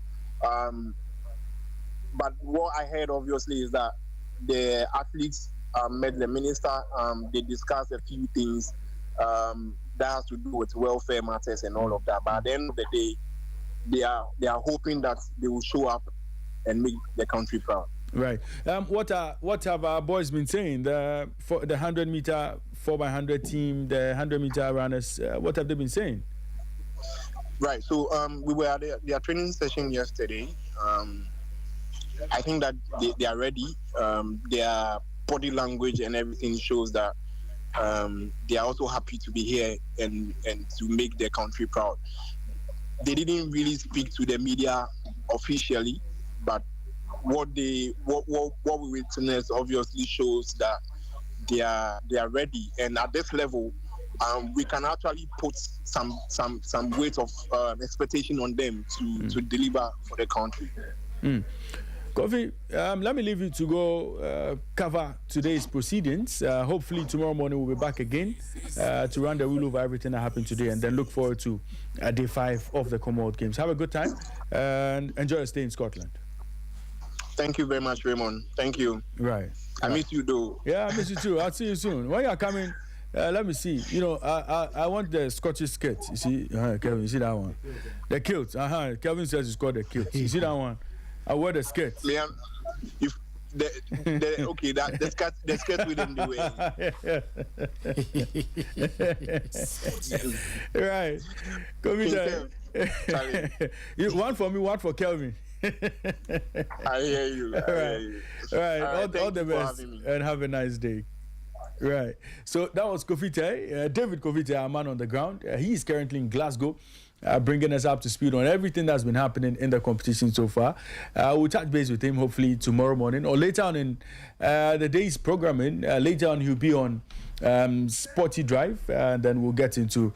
but what I heard obviously is that the athletes met the minister. They discussed a few things that has to do with welfare matters and all of that. But at the end of the day, they are hoping that they will show up and make the country proud. Right. What have our boys been saying? For the 100 meter 4x100 team, the 100 meter runners, what have they been saying? Right. So we were at their training session yesterday. I think that they are ready. Their body language and everything shows that they are also happy to be here and to make their country proud. They didn't really speak to the media officially, but what we witnessed obviously shows that they are ready. And at this level, we can actually put some weight of expectation on them to deliver for the country. Kofi, let me leave you to go cover today's proceedings. Hopefully tomorrow morning we'll be back again to run the rule over everything that happened today, and then look forward to day 5 of the Commonwealth Games. Have a good time and enjoy your stay in Scotland. Thank you very much, Raymond. Thank you. Right. I miss you, though. Yeah, I miss you too. I'll see you soon. When you're coming, let me see. I want the Scottish skirt. You see, Kelvin, you see that one? The kilt. Kelvin says it's called the kilt. You see that one? I wear the skirt. Liam, if the skirt within the way. Right. Come here. One for me, one for Kelvin. I hear you. Right. All the best and have a nice day. Right. So that was Kofite, David Kofite, our man on the ground. He is currently in Glasgow, bringing us up to speed on everything that's been happening in the competition so far. We'll touch base with him hopefully tomorrow morning or later on in the day's programming. Later on, he'll be on Sporty Drive, and then we'll get into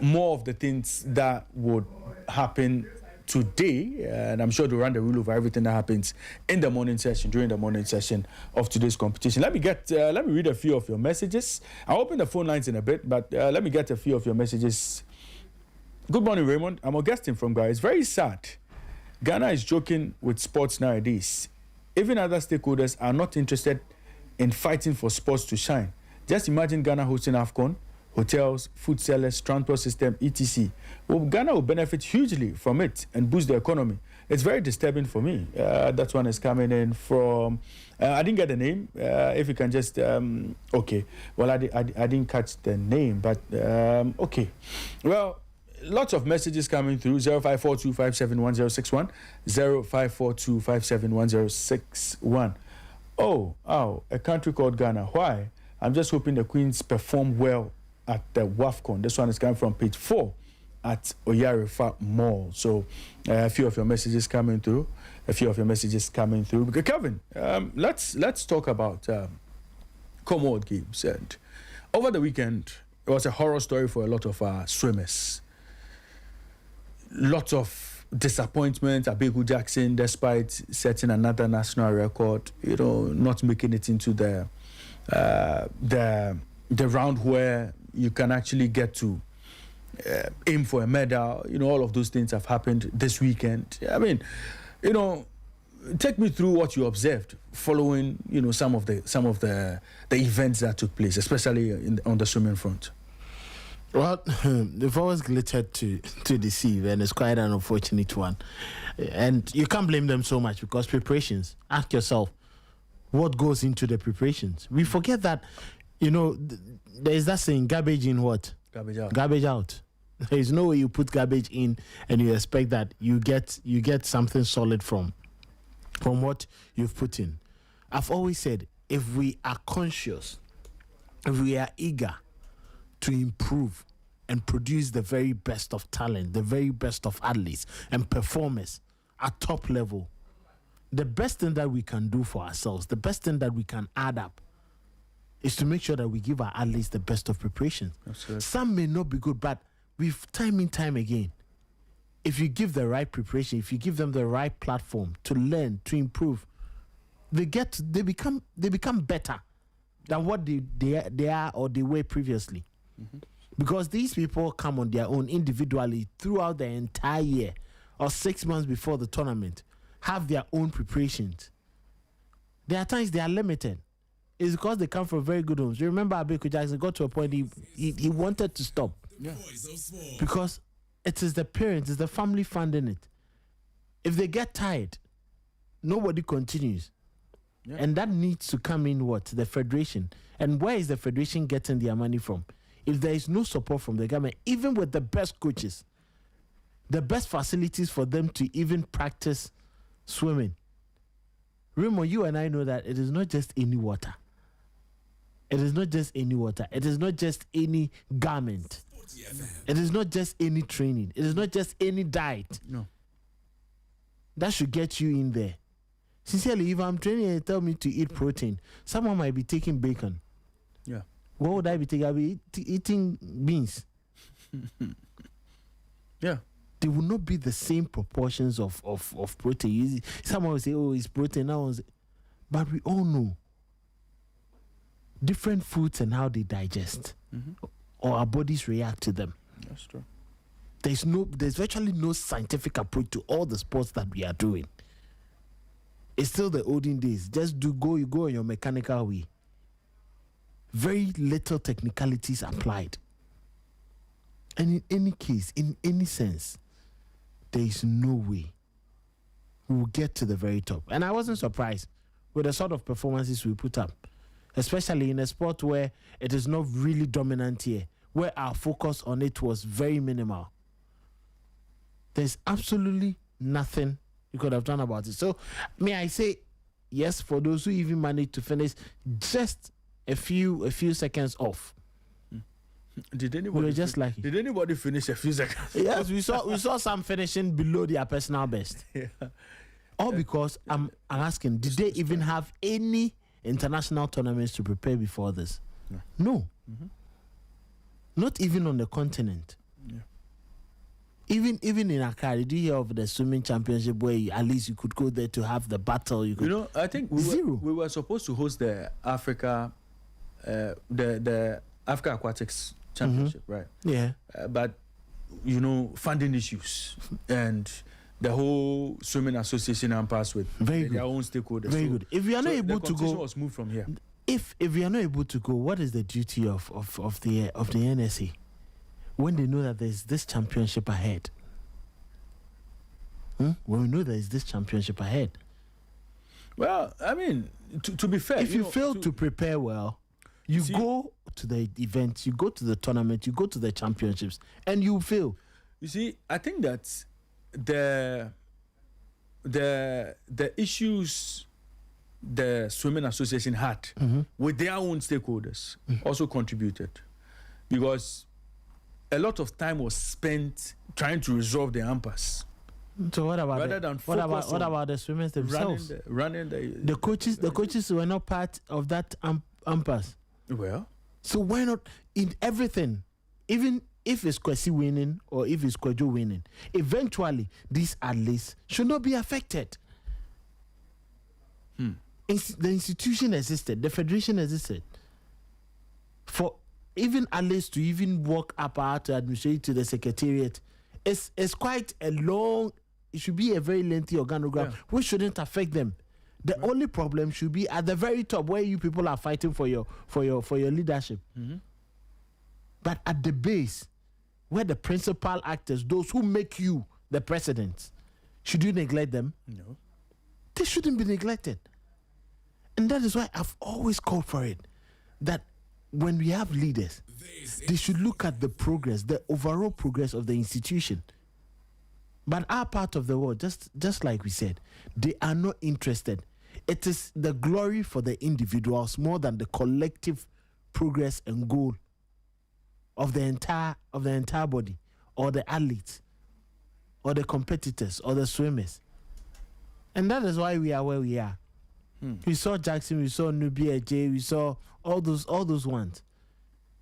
more of the things that would happen today, and I'm sure they'll run the rule over everything that happens in the morning session, during the morning session of today's competition. Let me read a few of your messages. I'll open the phone lines in a bit, but let me get a few of your messages. Good morning, Raymond. I'm Augustine from Ghana. It's very sad. Ghana is joking with sports nowadays. Even other stakeholders are not interested in fighting for sports to shine. Just imagine Ghana hosting AFCON, hotels, food sellers, transport system, etc. Well, Ghana will benefit hugely from it and boost the economy. It's very disturbing for me. That one is coming in from, I didn't get the name. If you can just, okay. Well, I didn't catch the name, but okay. Well, lots of messages coming through. 0542571061, 0542571061. Oh, a country called Ghana. Why? I'm just hoping the Queens perform well at the WAFCON. This one is coming from page 4 at Oyarifa Mall. So a few of your messages coming through. Because Kevin, let's talk about Commonwealth Games. And over the weekend, it was a horror story for a lot of swimmers. Lots of disappointment. Abigu Jackson, despite setting another national record, not making it into the round where you can actually get to aim for a medal. All of those things have happened this weekend. I mean, take me through what you observed following, some of the events that took place, especially on the swimming front. Well, they've always glittered to deceive, and it's quite an unfortunate one. And you can't blame them so much because preparations. Ask yourself, what goes into the preparations? We forget that, there is that saying, garbage in what? Garbage out. Garbage out. There is no way you put garbage in and you expect that you get something solid from what you've put in. I've always said, if we are conscious, if we are eager to improve and produce the very best of talent, the very best of athletes and performers at top level, the best thing that we can do for ourselves, the best thing that we can add up is to make sure that we give our athletes the best of preparation. Absolutely. Some may not be good, but we've time and time again, if you give the right preparation, if you give them the right platform to learn, to improve, they become better than what they are or they were previously. Mm-hmm. Because these people come on their own individually throughout the entire year or 6 months before the tournament, have their own preparations. There are times they are limited. It's because they come from very good homes. You remember Abiku Jackson got to a point he wanted to stop. Yeah. Because it is the parents, it's the family funding it. If they get tired, nobody continues. Yeah. And that needs to come in what? The federation. And where is the federation getting their money from? If there is no support from the government, even with the best coaches, the best facilities for them to even practice swimming. Remo, you and I know that it is not just any water. It is not just any water. It is not just any garment. It is not just any training. It is not just any diet. No. That should get you in there. Sincerely, if I'm training and they tell me to eat protein, someone might be taking bacon. Yeah. What would I be taking? I'll be eating beans. Yeah. They will not be the same proportions of protein. Someone will say, oh, it's protein. Now, but we all know different foods and how they digest, or our bodies react to them. That's true. There's virtually no scientific approach to all the sports that we are doing. It's still the olden days. Just you go on your mechanical way. Very little technicalities applied. And in any case, in any sense, there is no way we will get to the very top. And I wasn't surprised with the sort of performances we put up, especially in a sport where it is not really dominant here, where our focus on it was very minimal. There's absolutely nothing you could have done about it. So, may I say, yes, for those who even managed to finish just a few seconds off. Did anybody Did anybody finish a few seconds? Yes, we saw some finishing below their personal best. Yeah. All because I'm asking, did they even have any international tournaments to prepare before this? No. Mm-hmm. Not even on the continent. Yeah. Even in Accra, did you hear of the swimming championship where at least you could go there to have the battle? I think we were supposed to host the Africa, the Africa Aquatics Championship, right? Yeah. But funding issues and the whole swimming association impasse with their own stakeholders. Very good. If we are not able to go, was moved from here. If we are not able to go, what is the duty of the NSA when they know that there's this championship ahead? When we know there is this championship ahead. Well, I mean, to be fair, if you fail to prepare well, you go to the event, you go to the tournament, you go to the championships, and you fail. You see, I think that the issues the swimming association had with their own stakeholders also contributed, because a lot of time was spent trying to resolve the impasse. So what about what about the swimmers themselves? Running the coaches were not part of that impasse. Well, So why not in everything, even if it's Kwesi winning or if it's Kwejo winning, eventually these athletes should not be affected. The institution existed, the federation existed. For even athletes to even walk up out to administrate to the secretariat, it's quite a long, it should be a very lengthy organogram, which shouldn't affect them. The only problem should be at the very top where you people are fighting for your leadership. But at the base, where the principal actors, those who make you the president, should you neglect them? No. They shouldn't be neglected. And that is why I've always called for it, that when we have leaders, they should look at the progress, the overall progress of the institution. But our part of the world, just like we said, they are not interested. It is the glory for the individuals more than the collective progress and goal of the entire body, or the athletes, or the competitors, or the swimmers. And that is why we are where we are. We saw Jackson, we saw Nubia J, we saw all those ones.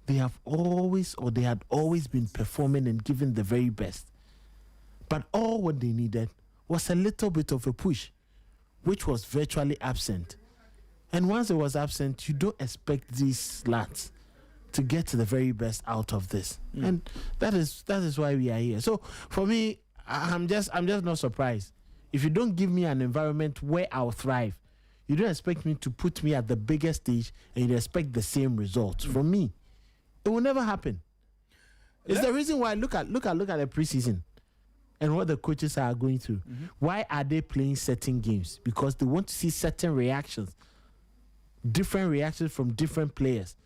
They had always been performing and giving the very best. But all what they needed was a little bit of a push, which was virtually absent. And once it was absent, you don't expect these lads to get to the very best out of this. And that is why we are here. So for me, I'm just not surprised. If you don't give me an environment where I'll thrive, you don't expect me to put me at the biggest stage and you expect the same results from me. It will never happen. It's the reason why look at the preseason and what the coaches are going through. Why are they playing certain games? Because they want to see certain reactions, different reactions from different players,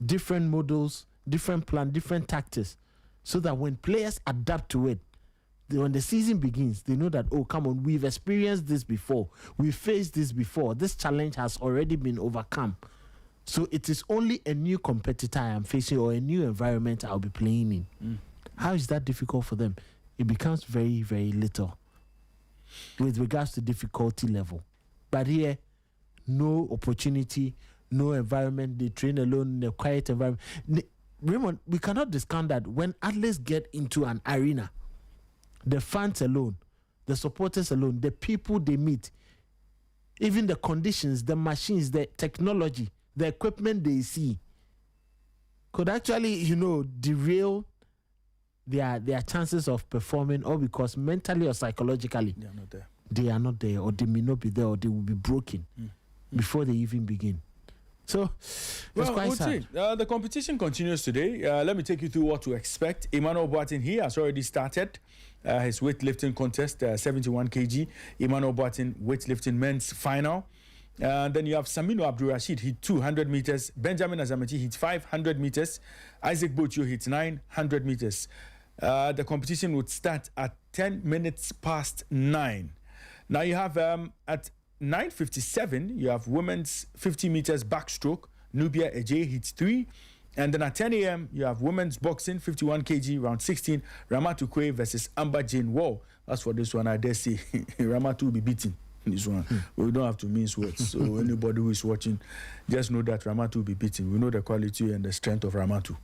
different models, different plan, different tactics, so that when players adapt to it, when the season begins, they know that, oh, come on, we've experienced this before. We've faced this before. This challenge has already been overcome. So it is only a new competitor I am facing or a new environment I'll be playing in. How is that difficult for them? It becomes very, very little with regards to difficulty level. But here, no opportunity, no environment. They train alone in a quiet environment. Raymond, we cannot discount that when athletes get into an arena, the fans alone, the supporters alone, the people they meet, even the conditions, the machines, the technology, the equipment they see, could actually, derail their chances of performing, or because mentally or psychologically they are not there, or they may not be there, or they will be broken before they even begin. So, it's quite sad. The competition continues today. Let me take you through what to expect. Emmanuel Boateng, he has already started his weightlifting contest, 71 kg. Emmanuel Boateng weightlifting men's final. Then you have Saminu Abdul-Rashid, hit 200 meters. Benjamin Azamati hit 500 meters. Isaac Bocho hit 900 meters. The competition would start at 10 minutes past 9. Now you have at 9:57, you have women's 50 meters backstroke. Nubia Ejay hits 3. And then at 10 a.m., you have women's boxing, 51 kg, round 16. Ramatu Kwe versus Amber Jane Wall. As for this one, I dare say Ramatu will be beaten in this one. We don't have to mince words. So anybody who is watching, just know that Ramatu will be beaten. We know the quality and the strength of Ramatu.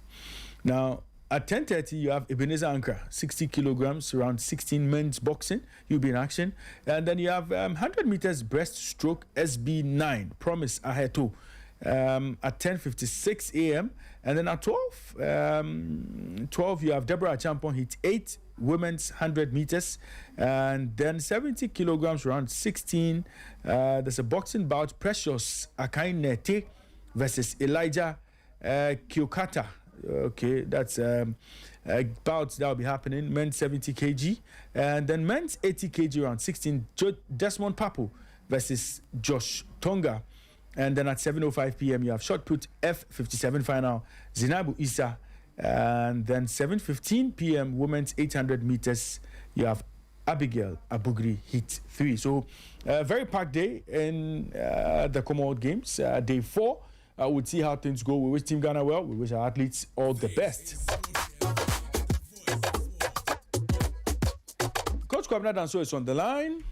Now, at 10:30, you have Ebenezer Ankara, 60 kilograms, around 16 men's boxing. You'll be in action. And then you have 100 meters breaststroke, SB9, Promise Aheto, at 10:56 a.m. And then at 12, you have Deborah Champon, hit 8, women's 100 meters. And then 70 kilograms, around 16. There's a boxing bout, Precious Akainete versus Elijah Kyokata. Okay, that's bouts that will be happening. Men's 70 kg, and then men's 80 kg, around 16. Desmond Papo versus Josh Tonga, and then at 7:05 p.m. you have shot put F57 final, Zinabu Issa, and then 7:15 p.m. women's 800 meters you have Abigail Abugri hit 3. So very packed day in the Commonwealth Games, day 4. We'll see how things go. We wish Team Ghana well. We wish our athletes all the best. Coach Kwabena Danso is on the line.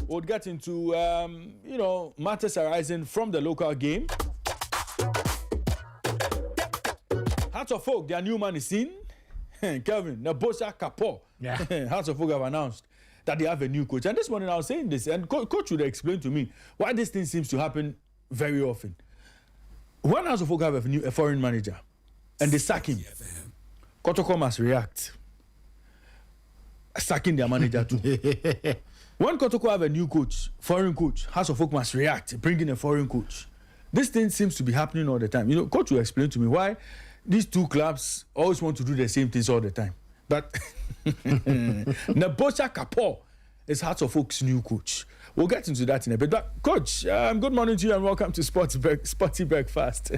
We'll get into, matters arising from the local game. Hearts of Oak, their new man is in. Kevin, Nebosha Kapo. Yeah. Hearts of Oak have announced that they have a new coach. And this morning I was saying this, and coach would explain to me why this thing seems to happen very often. When Hearts of Oak have a foreign manager and they sack him, Kotoko must react, sacking their manager too. When Kotoko have a new coach, foreign coach, Hearts of Oak must react, bring in a foreign coach. This thing seems to be happening all the time. Coach will explain to me why these two clubs always want to do the same things all the time. But Nebosha Kapo is Hearts of Oak's new coach. We'll get into that in a bit. But Coach, good morning to you and welcome to Sporty Breakfast.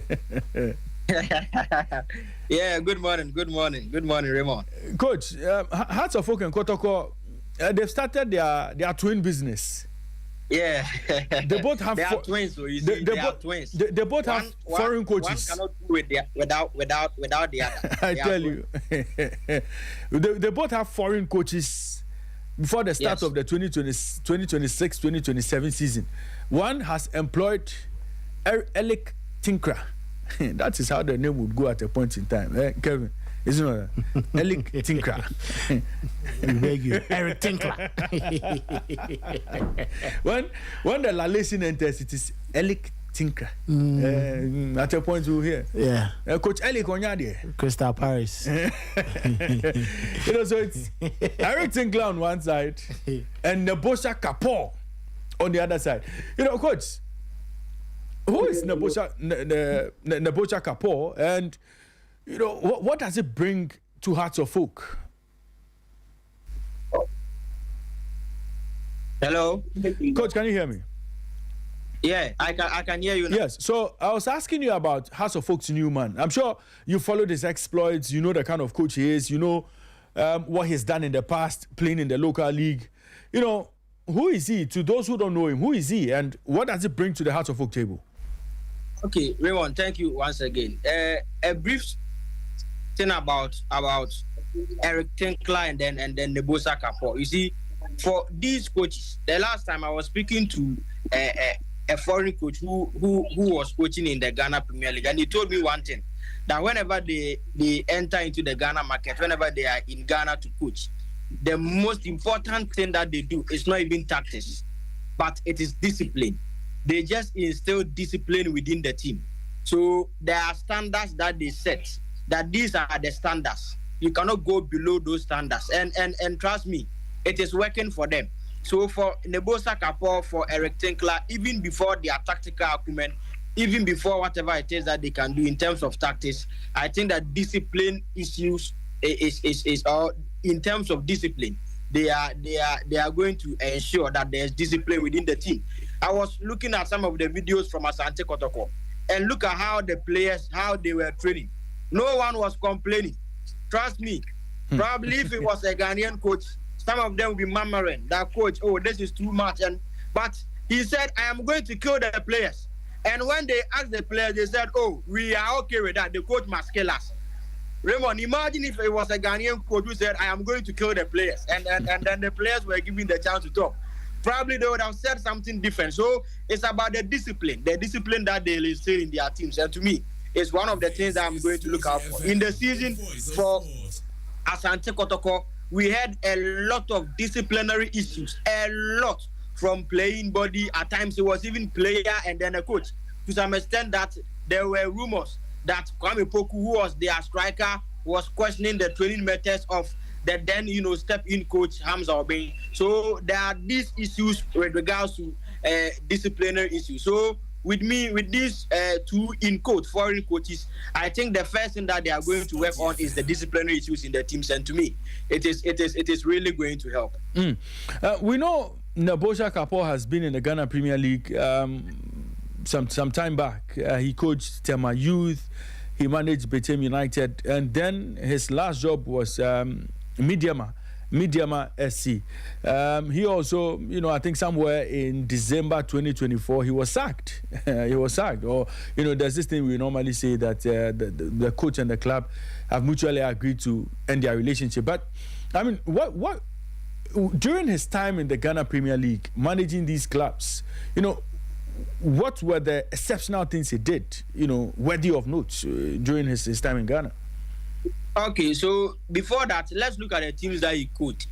Yeah, good morning, Raymond. Coach, Hearts of Oak and Kotoko, they've started their twin business. Yeah, They both have they are twins. So you see, they are twins. They both have foreign coaches. One cannot do it without the other. I tell you, they both have foreign coaches before the start of the 2026-2027 season. One has employed Eric Tinkra. That is how the name would go at a point in time, Kevin. Isn't it? Eric Tinkra. Beg you, Eric Tinkler. when the Lalation enters, it is Eric Tinkra. At a point we'll hear. Yeah. Coach Eric Onyade. Crystal Paris. So it's Eric Tinkler on one side and Nebosha Kapo on the other side. Coach, who is Nebosha Kapo, and what does it bring to Hearts of Oak? Hello, Coach, can you hear me? Yeah, I can hear you now. Yes. So I was asking you about Hearts of Oak's new man. I'm sure you followed his exploits. You know the kind of coach he is. You know what he's done in the past, playing in the local league. Who is he? To those who don't know him, who is he, and what does it bring to the Hearts of Oak table? Okay, Raymond, thank you once again. A brief thing about Eric Tinkler and then Nebosha Kapo. You see, for these coaches, the last time I was speaking to a foreign coach who was coaching in the Ghana Premier League, and he told me one thing, that whenever they enter into the Ghana market, whenever they are in Ghana to coach, the most important thing that they do is not even tactics, but it is discipline. They just instill discipline within the team. So there are standards that they set, that these are the standards. You cannot go below those standards. And trust me, it is working for them. So for Nebosha Kapo, for Eric Tinkler, even before their tactical acumen, even before whatever it is that they can do in terms of tactics, I think that discipline issues is all in terms of discipline. They are going to ensure that there's discipline within the team. I was looking at some of the videos from Asante Kotoko, and look at how the players, how they were training. No one was complaining. Trust me. Probably if it was a Ghanaian coach, some of them would be murmuring that coach, oh, this is too much. But he said, I am going to kill the players. And when they asked the players, they said, oh, we are okay with that. The coach must kill us. Raymond, imagine if it was a Ghanaian coach who said, I am going to kill the players. And then the players were given the chance to talk. Probably they would have said something different. So it's about the discipline that they instill in their teams. And to me, it's one of the things that I'm going to look out for. In the season for Asante Kotoko, we had a lot of disciplinary issues, a lot, from playing body. At times it was even player and then a coach. To some extent that there were rumors that Kwame Poku, who was their striker, was questioning the training methods of the then, step-in coach Hamza Obeng. So there are these issues with regards to disciplinary issues. So with these two in quote foreign coaches, I think the first thing that they are going to work on is the disciplinary issues in the teams, and to me, it is really going to help. We know Nebosha Kapo has been in the Ghana Premier League some time back. He coached Tema Youth, he managed Betem United, and then his last job was Midyear SC. He also, I think somewhere in December 2024, he was sacked. Or, there's this thing we normally say that the coach and the club have mutually agreed to end their relationship. But, I mean, what during his time in the Ghana Premier League, managing these clubs, what were the exceptional things he did, worthy of note during his time in Ghana? Okay, so before that, let's look at the teams that he coached.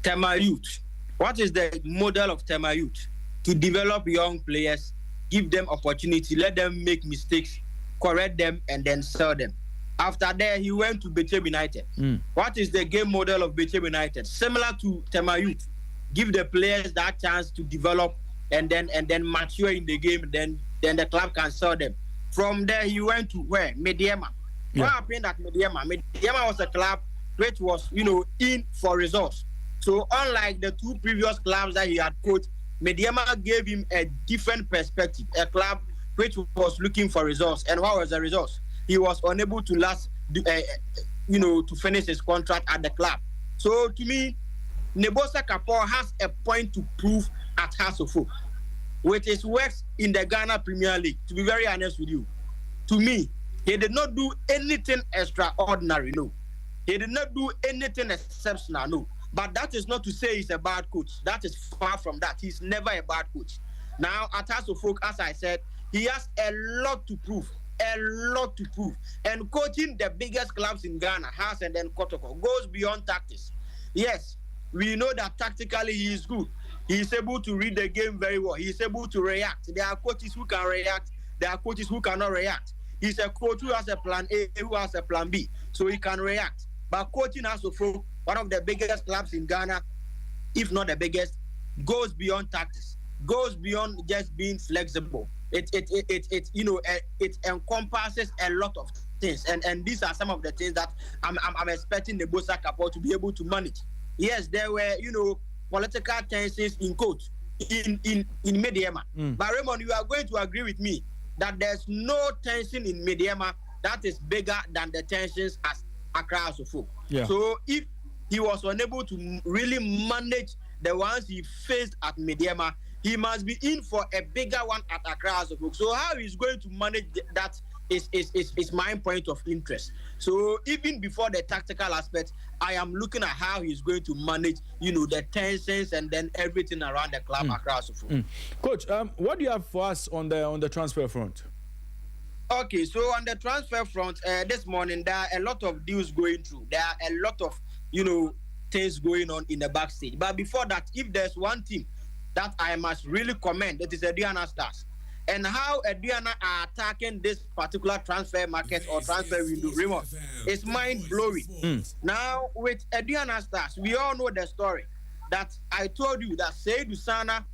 Tema Youth. What is the model of Tema Youth? To develop young players, give them opportunity, let them make mistakes, correct them, and then sell them. After that, he went to Bechem United. What is the game model of Bechem United? Similar to Tema Youth. Give the players that chance to develop and then mature in the game, then the club can sell them. From there, he went to where? Midyear. What happened at Midyear? Midyear was a club which was, in for results. So unlike the two previous clubs that he had coached, Midyear gave him a different perspective, a club which was looking for results. And what was the results? He was unable to to finish his contract at the club. So to me, Nebosa Kapor has a point to prove at Hasselhoff with his works in the Ghana Premier League. To be very honest with you, to me, he did not do anything extraordinary, no. He did not do anything exceptional, no. But that is not to say he's a bad coach. That is far from that. He's never a bad coach. Now, at Hasselhoff, as I said, he has a lot to prove. A lot to prove. And coaching the biggest clubs in Ghana, Has and then Kotoko, goes beyond tactics. Yes, we know that tactically he is good. He is able to read the game very well. He is able to react. There are coaches who can react. There are coaches who cannot react. He's a coach who has a plan A, who has a plan B, so he can react. But coaching Hasselhoff, one of the biggest clubs in Ghana, if not the biggest, goes beyond tactics, goes beyond just being flexible. It encompasses a lot of things, and these are some of the things that I'm expecting the Bosa Kapor to be able to manage. Yes, there were political tensions in coach in Midyear. But Raymond, you are going to agree with me that there's no tension in Midyear that is bigger than the tensions at Accra Hasselhoff. Yeah. So if he was unable to really manage the ones he faced at Midyear, he must be in for a bigger one at Accra Hasselhoff. So how he's going to manage that is my point of interest. So even before the tactical aspect, I am looking at how he's going to manage, the tensions and then everything around the club Accra Hasselhoff. Coach, what do you have for us on the transfer front? Okay, so on the transfer front, this morning there are a lot of deals going through. There are a lot of things going on in the backstage. But before that, if there's one team that I must really commend, it is Aduana Stars. And how Aduana are attacking this particular transfer market or transfer window, Raymond, is mind-blowing. Now, with Aduana Stars, we all know the story that I told you that Seydou Sana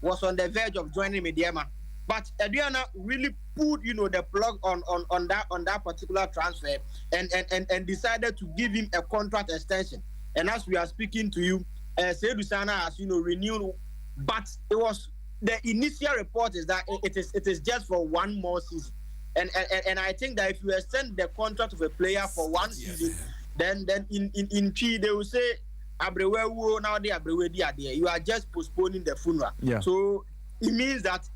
was on the verge of joining Midyear. But Aduana really put, the plug on that particular transfer and decided to give him a contract extension. And as we are speaking to you, Seydou Sana has, renewed, but it was the initial report is that it is just for one more season. And I think that if you extend the contract of a player for one season, then in P they will say Abrewe now they Abrewe there. You are just postponing the funeral. Yeah. So it means that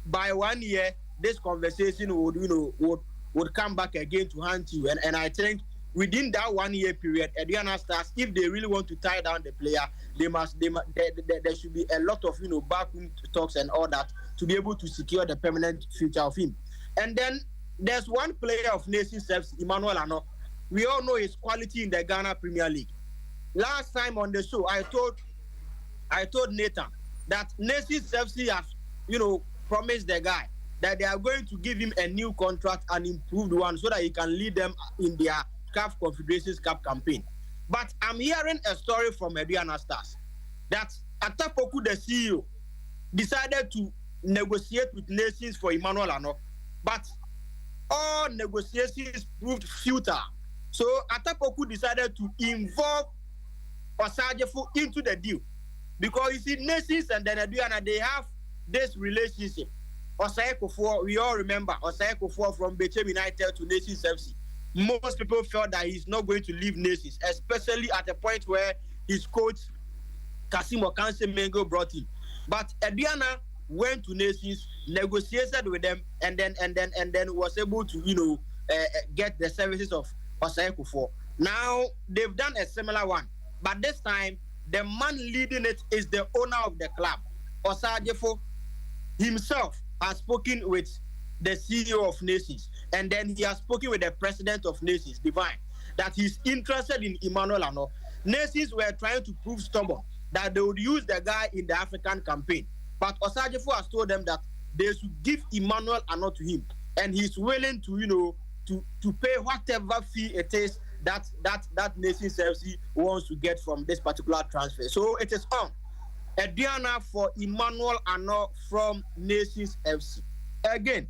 by 1 year this conversation would come back again to haunt you. And I think within that 1 year period, Aduana Stars, if they really want to tie down the player, there should be a lot of backroom talks and all that to be able to secure the permanent future of him. And then there's one player of Nations FC, Emmanuel Ano. We all know his quality in the Ghana Premier League. Last time on the show, I told Nathan that Nations FC has promised the guy that they are going to give him a new contract, an improved one, so that he can lead them in their CAF Confederations Cup campaign. But I'm hearing a story from Aduana Stars that Atapoku, the CEO, decided to negotiate with Nations for Emmanuel Ano, but all negotiations proved futile. So Atapoku decided to involve Osajefo into the deal, because you see, Nations and then Aduana, they have this relationship. Osai Kofor, we all remember Osai Kofor from Bechem United to Nations FC. Most people felt that he's not going to leave Nations, especially at a point where his coach Kasim Okanse Mengo brought him. But Aduana went to Nations, negotiated with them, and then was able to get the services of Osai Kofor. Now they've done a similar one, but this time the man leading it is the owner of the club, Osajefo himself. has spoken with the CEO of Nations, and then he has spoken with the president of Nations, Divine, that he's interested in Emmanuel Ano. Nations were trying to prove stubborn that they would use the guy in the African campaign, but Osajifo has told them that they should give Emmanuel Ano to him, and he's willing to, to pay whatever fee it is that Nations FC wants to get from this particular transfer. So it is on. Ediana for Emmanuel Ano from Nations FC. Again,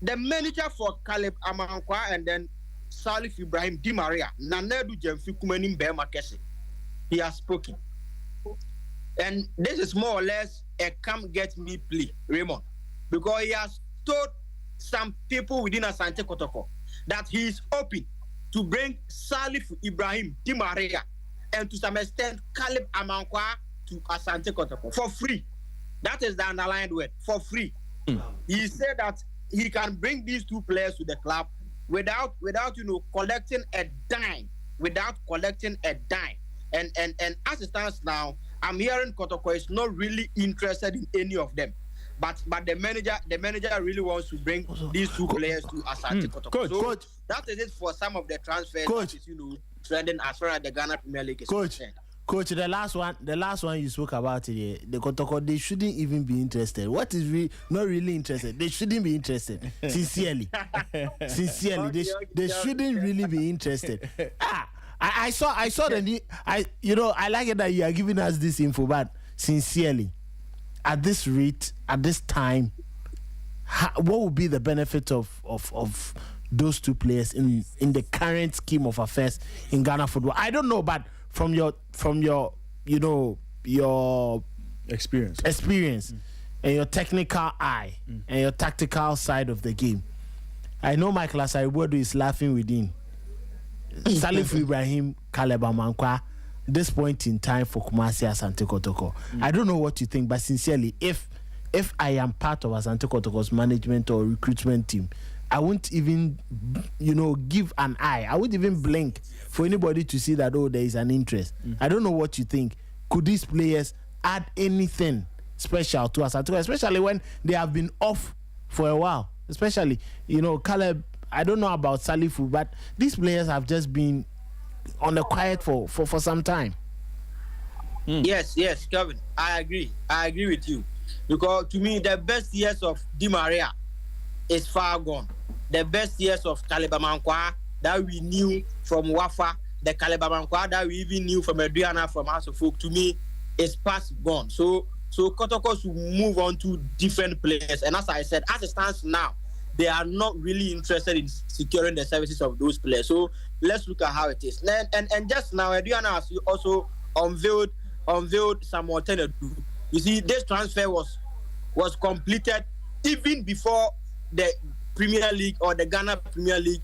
the manager for Caleb Amankwa and then Salif Ibrahim Di Maria, Nanedu Jemfi Kumenim Bemakese. He has spoken. And this is more or less a come get me plea, Raymond, because he has told some people within Asante Kotoko that he is open to bring Salif Ibrahim Di Maria and to some extent Caleb Amankwa to Asante Kotoko for free. That is the underlined word, for free. He said that he can bring these two players to the club without collecting a dime, And as it stands now, I'm hearing Kotoko is not really interested in any of them. But the manager really wants to bring these two players to Asante Kotoko. Coach, that is it for some of the transfers. Coach, that is, trending as far as the Ghana Premier League is concerned. Coach, the last one you spoke about today, the Kotoko, they shouldn't even be interested. What is not really interested? They shouldn't be interested. Sincerely, they shouldn't really be interested. I saw the new. I like it that you are giving us this info, but sincerely, at this rate, at this time, what would be the benefit of those two players in the current scheme of affairs in Ghana football? I don't know, but from your your experience and your technical eye and your tactical side of the game, I know Michael Asaribodu is laughing within. Salif Ibrahim, Caleb Amankwa, this point in time for Kumasi Asante Kotoko. I don't know what you think, but sincerely, if I am part of Asante Kotoko's management or recruitment team, I won't even, give an eye. I won't even blink for anybody to see that, there is an interest. I don't know what you think. Could these players add anything special to Asante, especially when they have been off for a while? Especially, Caleb, I don't know about Salifu, but these players have just been on the quiet for some time. Yes, Kevin, I agree with you. Because to me, the best years of Di Maria is far gone. The best years of Caleb Amankwa that we knew from Wafa, the Caleb Amankwa that we even knew from Adriana from House of Folk, to me, is past gone. So Kotoko should move on to different players. And as I said, as it stands now, they are not really interested in securing the services of those players. So let's look at how it is. And just now, Adriana has also unveiled some alternative. You see, this transfer was completed even before the Premier League or the Ghana Premier League,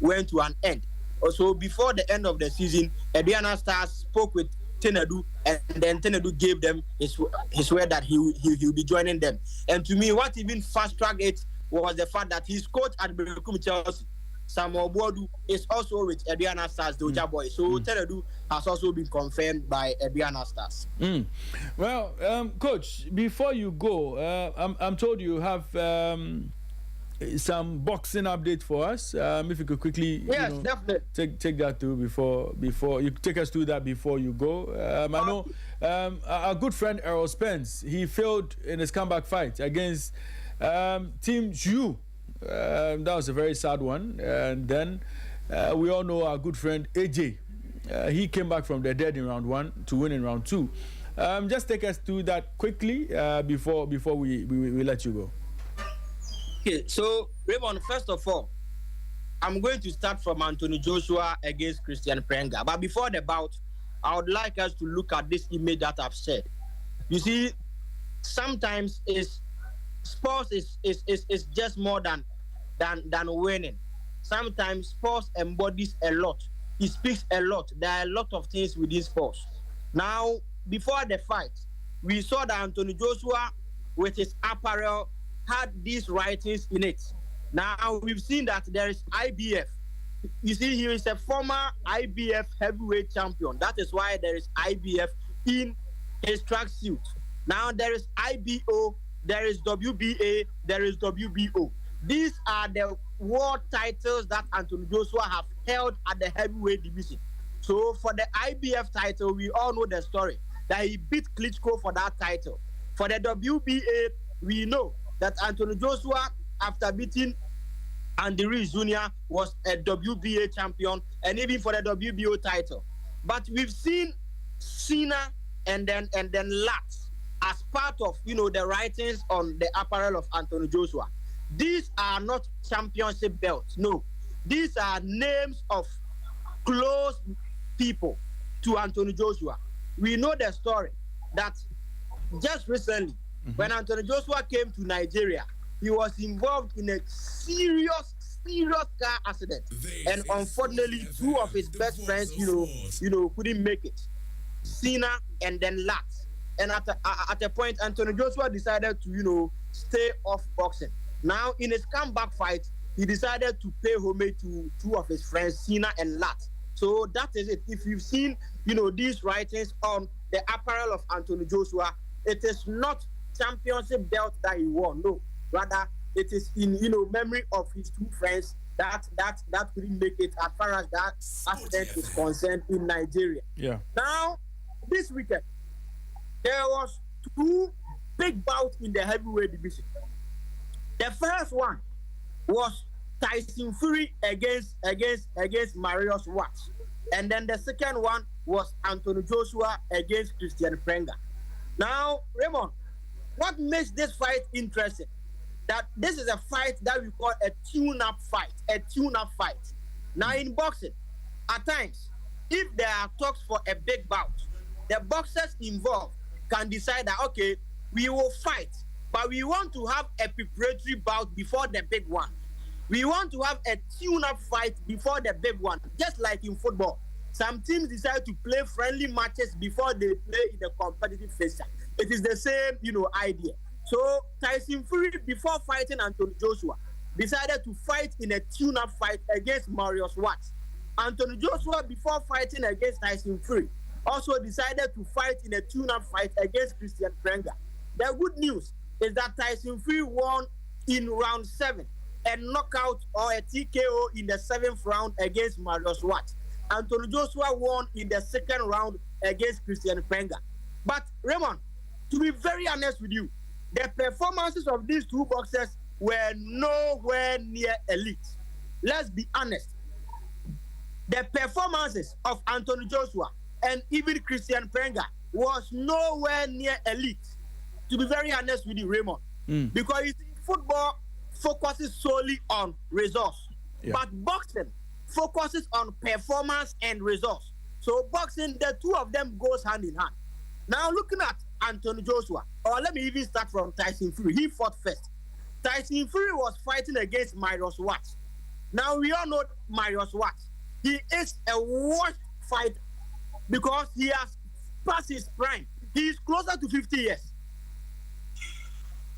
went to an end. Also, before the end of the season, Adriana Stars spoke with Tenedu, and then Tenedu gave them his word that he'll be joining them. And to me, what even fast-tracked it was the fact that his coach at Berekum Chelsea, Samuel Boadu, is also with Adriana Stars, the Oja boy. So Tenedu has also been confirmed by Adriana Stars. Well, Coach, before you go, I'm told you have some boxing update for us. If you could quickly, definitely take that through before you take us through that before you go. I know our good friend Errol Spence, he failed in his comeback fight against Team Zhu. That was a very sad one. And then we all know our good friend AJ. He came back from the dead in round 1 to win in round 2. Just take us through that quickly before we let you go. Okay, so Raymond, first of all, I'm going to start from Anthony Joshua against Christian Prenga. But before the bout, I would like us to look at this image that I've said. You see, sometimes sports is just more than winning. Sometimes sports embodies a lot. It speaks a lot. There are a lot of things within sports. Now, before the fight, we saw that Anthony Joshua, with his apparel, had these writings in it. Now, we've seen that there is IBF. You see, he is a former IBF heavyweight champion. That is why there is IBF in his tracksuit. Now, there is IBO there is WBA, there is WBO. These are the world titles that Anthony Joshua have held at the heavyweight division. So for the IBF title, we all know the story that he beat Klitschko for that title. For the WBA, we know that Anthony Joshua, after beating Andy Ruiz Jr., was a WBA champion, and even for the WBO title. But we've seen Cena and then Lats as part of the writings on the apparel of Anthony Joshua. These are not championship belts. No, these are names of close people to Anthony Joshua. We know the story that just recently, when Anthony Joshua came to Nigeria, he was involved in a serious car accident, and unfortunately, two of his best friends, couldn't make it. Cena and then Lats. And at a point, Anthony Joshua decided to stay off boxing. Now, in his comeback fight, he decided to pay homage to two of his friends, Cena and Lats. So that is it. If you've seen, these writings on the apparel of Anthony Joshua, it is not championship belt that he won. No, rather it is in memory of his two friends that couldn't make it as far as that accident is concerned in Nigeria. Yeah. Now, this weekend there was two big bouts in the heavyweight division. The first one was Tyson Fury against Marius Watts, and then the second one was Anthony Joshua against Christian Prenga. Now, Raymond, what makes this fight interesting? That this is a fight that we call a tune-up fight. A tune-up fight. Now, in boxing, at times, if there are talks for a big bout, the boxers involved can decide that, okay, we will fight, but we want to have a preparatory bout before the big one. We want to have a tune-up fight before the big one, just like in football. Some teams decide to play friendly matches before they play in the competitive fixture. It is the same, idea. So Tyson Fury, before fighting Anthony Joshua, decided to fight in a tune-up fight against Marius Watts. Anthony Joshua, before fighting against Tyson Fury, also decided to fight in a tune-up fight against Christian Prenga. The good news is that Tyson Fury won in round 7, a knockout or a TKO in the 7th round against Marius Watts. Anthony Joshua won in the 2nd round against Christian Prenga. But Raymond, to be very honest with you, the performances of these two boxers were nowhere near elite. Let's be honest. The performances of Anthony Joshua and even Christian Prenga was nowhere near elite. To be very honest with you, Raymond. Because you see, football focuses solely on results. Yeah. But boxing focuses on performance and results. So boxing, the two of them goes hand in hand. Now looking at Anthony Joshua, or let me even start from Tyson Fury. He fought first. Tyson Fury was fighting against Marius Watts. Now we all know Marius Watts. He is a washed fighter because he has passed his prime. He is closer to 50 years.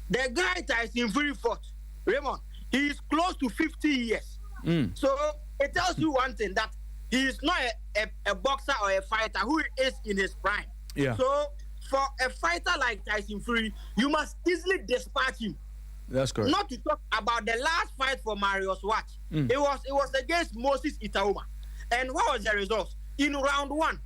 The guy Tyson Fury fought, Raymond, he is close to 50 years. So it tells you one thing, that he is not a boxer or a fighter who is in his prime. Yeah. So for a fighter like Tyson Fury, you must easily dispatch him. That's correct. Not to talk about the last fight for Marius Watts. It was against Moses Itaoma. And what was the result? In round 1,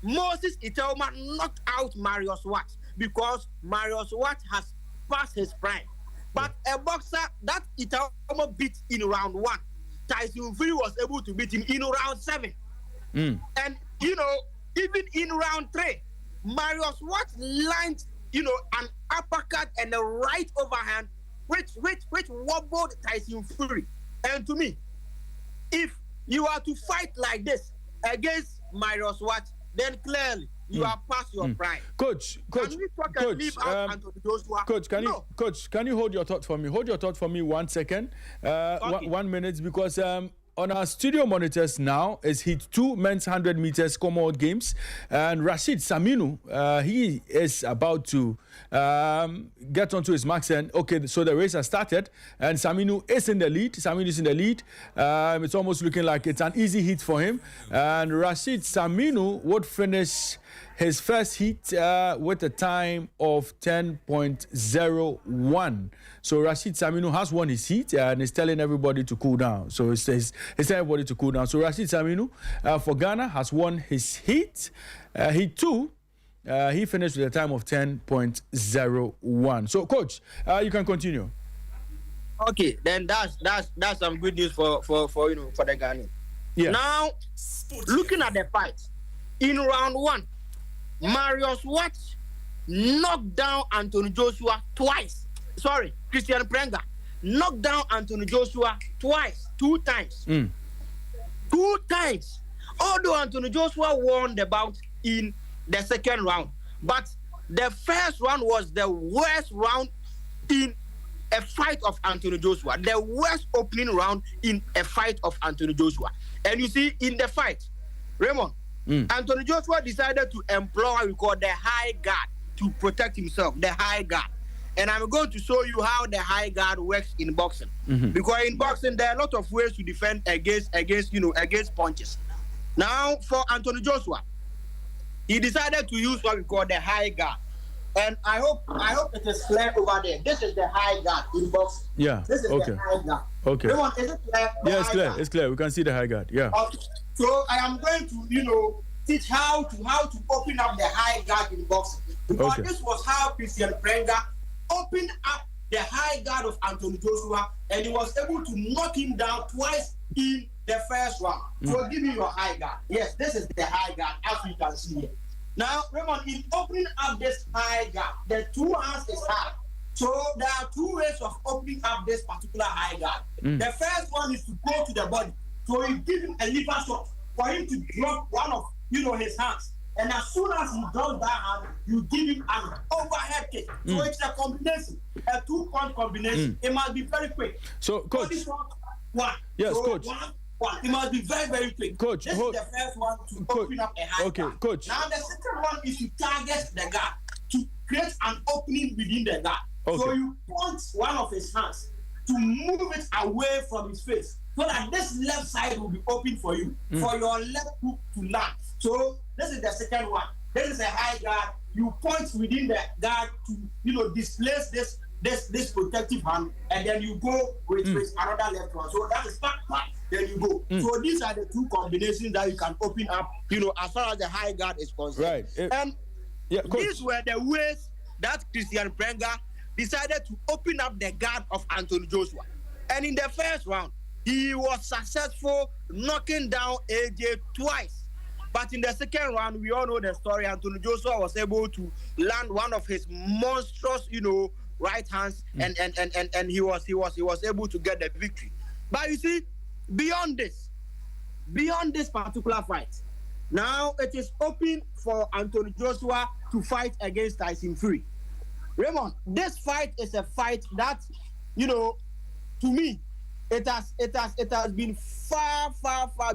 Moses Itaoma knocked out Marius Watts because Marius Watts has passed his prime. But a boxer that Itaoma beat in round 1, Tyson Fury was able to beat him in round 7. And, even in round 3, Marius Watts lined, an uppercut and a right overhand, which wobbled Tyson Fury. And to me, if you are to fight like this against Marius Watts, then clearly you are past your prime. Coach, can you hold your thought for me? Hold your thought for me 1 second, okay. 1 minute, because on our studio monitors now is Heat 2 men's 100 meters Commonwealth Games, and Rashid Saminu, he is about to get onto his marks, and okay, so the race has started, and Saminu is in the lead. It's almost looking like it's an easy hit for him, and Rashid Saminu would finish his first heat with a time of 10.01. So Rashid Saminu has won his heat and is telling everybody to cool down. So he says he's telling everybody to cool down. So Rashid Saminu for Ghana has won his heat. Heat 2. He finished with a time of 10.01. So, Coach, you can continue. Okay, then that's some good news for the Ghanaians. Yeah. Now, looking at the fight in round 1, Marius Watts knocked down Anthony Joshua twice. Sorry, Christian Prenga knocked down Anthony Joshua twice, 2 times. 2 times. Although Anthony Joshua won the bout in the second round, but the first round was the worst round in a fight of Anthony Joshua, the worst opening round in a fight of Anthony Joshua. And you see, in the fight, Raymond, Anthony Joshua decided to employ what we call the high guard to protect himself, the high guard. And I'm going to show you how the high guard works in boxing. Because in boxing, there are a lot of ways to defend against punches. Now, for Anthony Joshua, he decided to use what we call the high guard. And I hope it is clear over there. This is the high guard in boxing. Yeah. This is the high guard. Okay. Raymond, is it clear? Yeah, it's clear. It's clear. We can see the high guard. Yeah. Okay. So I am going to, teach how to open up the high guard in boxing. Because this was how Christian Prenga opened up the high guard of Anthony Joshua, and he was able to knock him down twice in the first round. So give me your high guard. Yes, this is the high guard, as you can see here. Now, Raymond, in opening up this high guard, the 2 hands is high. So there are 2 ways of opening up this particular high guard. The first one is to go to the body. So you give him a liver shot for him to drop one of his hands. And as soon as he drops that hand, you give him an overhead kick. So it's a combination, a 2-point combination. It must be very quick. So, Coach. One. Yes, so Coach. One. It must be very, very quick. Coach, this is the first one to open up a high guard. Coach. Now the second one is to target the guard, to create an opening within the guard. So you point one of his hands to move it away from his face, so that this left side will be open for you, for your left hook to land. So this is the second one. This is a high guard. You point within the guard to displace this protective hand, and then you go with another left one. So that is back. Then you go. So these are the 2 combinations that you can open up, as far as the high guard is concerned. Right. And these were the ways that Christian Prenga decided to open up the guard of Anthony Joshua. And in the first round, he was successful knocking down AJ twice. But in the second round, we all know the story. Anthony Joshua was able to land one of his monstrous, right hands, and he was able to get the victory. But you see, beyond this particular fight, now it is open for Anthony Joshua to fight against Tyson Fury. Raymond, this fight is a fight that, to me, it has been far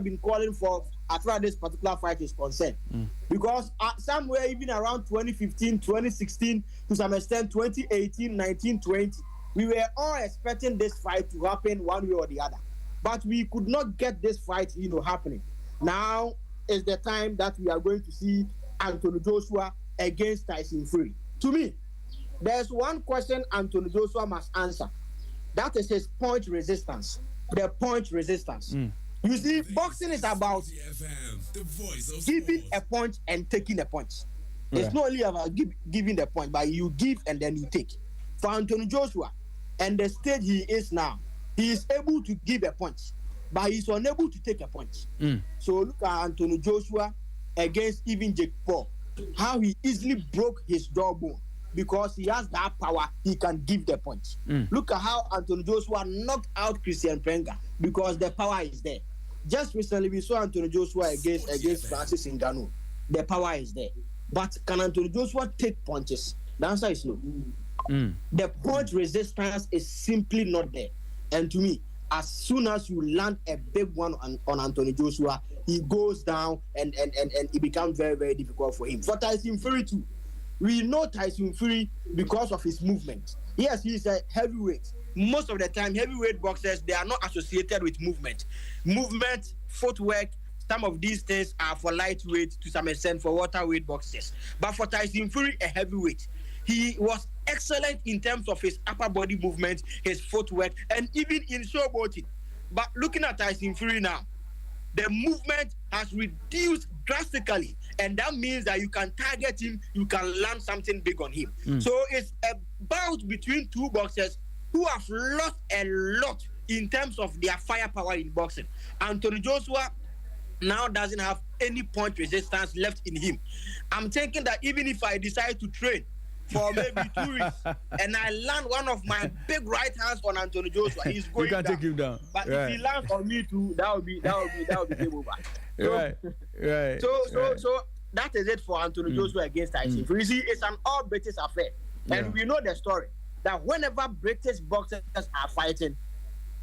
been calling for as far as this particular fight is concerned. Because somewhere even around 2015, 2016, to some extent 2018, 19, 20, we were all expecting this fight to happen one way or the other. But we could not get this fight, happening. Now is the time that we are going to see Anthony Joshua against Tyson Fury. To me, there's one question Anthony Joshua must answer. That is his point resistance. The point resistance. You see, boxing is about giving a punch and taking a punch. It's not only about giving the punch, but you give and then you take. For Anthony Joshua, and the stage he is now, he is able to give a punch, but he's unable to take a punch. So look at Anthony Joshua against even Jake Paul, how he easily broke his jawbone because he has that power, he can give the punch. Look at how Anthony Joshua knocked out Christian Prenga because the power is there. Just recently we saw Anthony Joshua against Francis Ngannou. The power is there. But can Anthony Joshua take punches? The answer is no. The punch resistance is simply not there. And to me, as soon as you land a big one on Anthony Joshua, he goes down and it becomes very, very difficult for him. For Tyson Fury too, we know Tyson Fury because of his movement. Yes, he's a heavyweight. Most of the time, heavyweight boxers, they are not associated with movement. Movement, footwork, some of these things are for lightweight to some extent for waterweight boxers. But for Tyson Fury, a heavyweight, he was excellent in terms of his upper body movement, his footwork, and even in showboating. But looking at Tyson Fury now, the movement has reduced drastically, and that means that you can target him, you can land something big on him. So it's a bout between two boxers who have lost a lot in terms of their firepower in boxing. Anthony Joshua now doesn't have any point resistance left in him. I'm thinking that even if I decide to train for maybe 2 weeks and I land one of my big right hands on Anthony Joshua, he's going you can down. take him down. But if he lands on me too, that would be game over. So, right. So that is it for Anthony Joshua against Tyson. You see, it's an all British affair, and we know the story that whenever British boxers are fighting,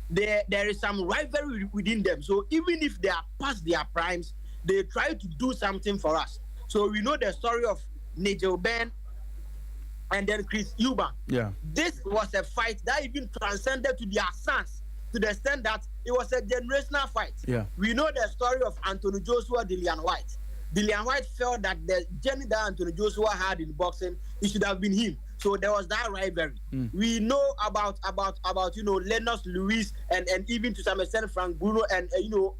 there is some rivalry within them. So even if they are past their primes, they try to do something for us. So we know the story of Nigel Benn and then Chris Eubank. Yeah. This was a fight that even transcended to their sons, to the extent that it was a generational fight. Yeah. We know the story of Anthony Joshua, Dillian White. Dillian White felt that the journey that Anthony Joshua had in boxing, it should have been him. So there was that rivalry. We know about Lennox Lewis and even to some extent Frank Bruno and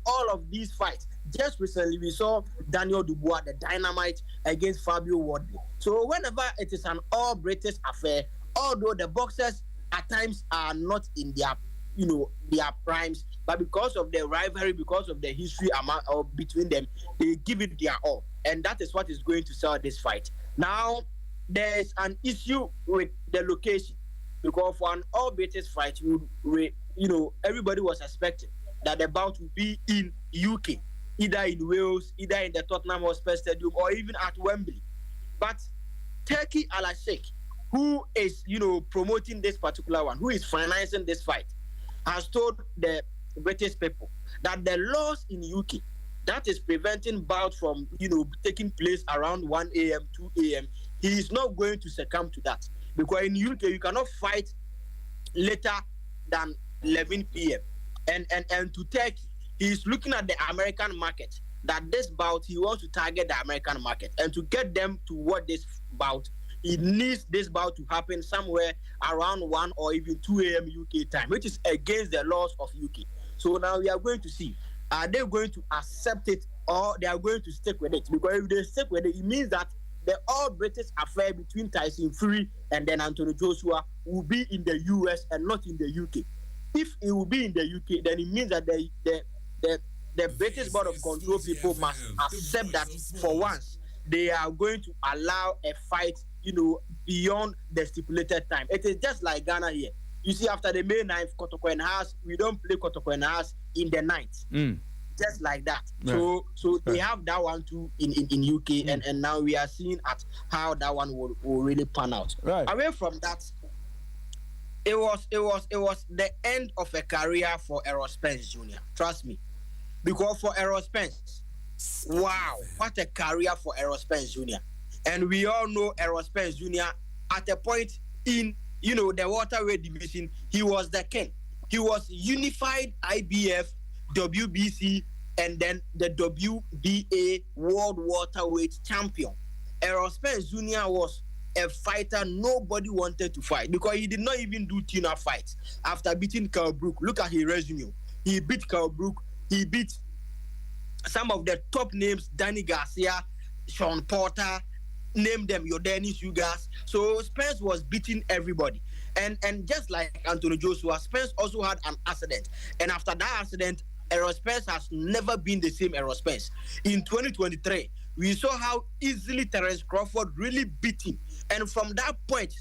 all of these fights. Just recently we saw Daniel Dubois, the Dynamite, against Fabio Wardley. So whenever it is an all British affair, although the boxers at times are not in their primes, but because of the rivalry, because of the history between them, they give it their all, and that is what is going to sell this fight. Now, there is an issue with the location, because for an all British fight, everybody was expecting that the bout would be in UK, either in Wales, either in the Tottenham Hotspur Stadium, or even at Wembley. But Turkey Al-Sheikh, who is promoting this particular one, who is financing this fight, has told the British people that the laws in UK that is preventing bouts from taking place around 1 a.m., 2 a.m., he is not going to succumb to that, because in UK you cannot fight later than 11 p.m. And to Turkey, he is looking at the American market, that this bout he wants to target the American market, and to get them to watch this bout, he needs this bout to happen somewhere around 1 or even 2 a.m. UK time, which is against the laws of UK. So now we are going to see, are they going to accept it or they are going to stick with it? Because if they stick with it, it means that the all British affair between Tyson Fury and then Anthony Joshua will be in the US and not in the UK. If it will be in the UK, then it means that the British Board of Control people must accept that for once they are going to allow a fight, beyond the stipulated time. It is just like Ghana here. You see, after the May 9th, Kotoko and Haas, we don't play Kotoko and Haas in the 9th. Just like that. Right. So they have that one too in UK, and now we are seeing at how that one will really pan out. Right. Away from that, it was the end of a career for Errol Spence Jr. Trust me. Because for Errol Spence, wow, what a career for Errol Spence Jr. And we all know Errol Spence Jr. at a point in the welterweight division, he was the king. He was unified IBF, WBC, and then the WBA World Welterweight Champion. Errol Spence Jr. was a fighter nobody wanted to fight, because he did not even do tune-up fights after beating Carl Brook. Look at his resume. He beat Carl Brook. He beat some of the top names, Danny Garcia, Sean Porter, name them, your Dennis Sugars. So Spence was beating everybody. And just like Anthony Joshua, Spence also had an accident. And after that accident, Errol Spence has never been the same Errol Spence. In 2023, we saw how easily Terence Crawford really beat him. And from that point,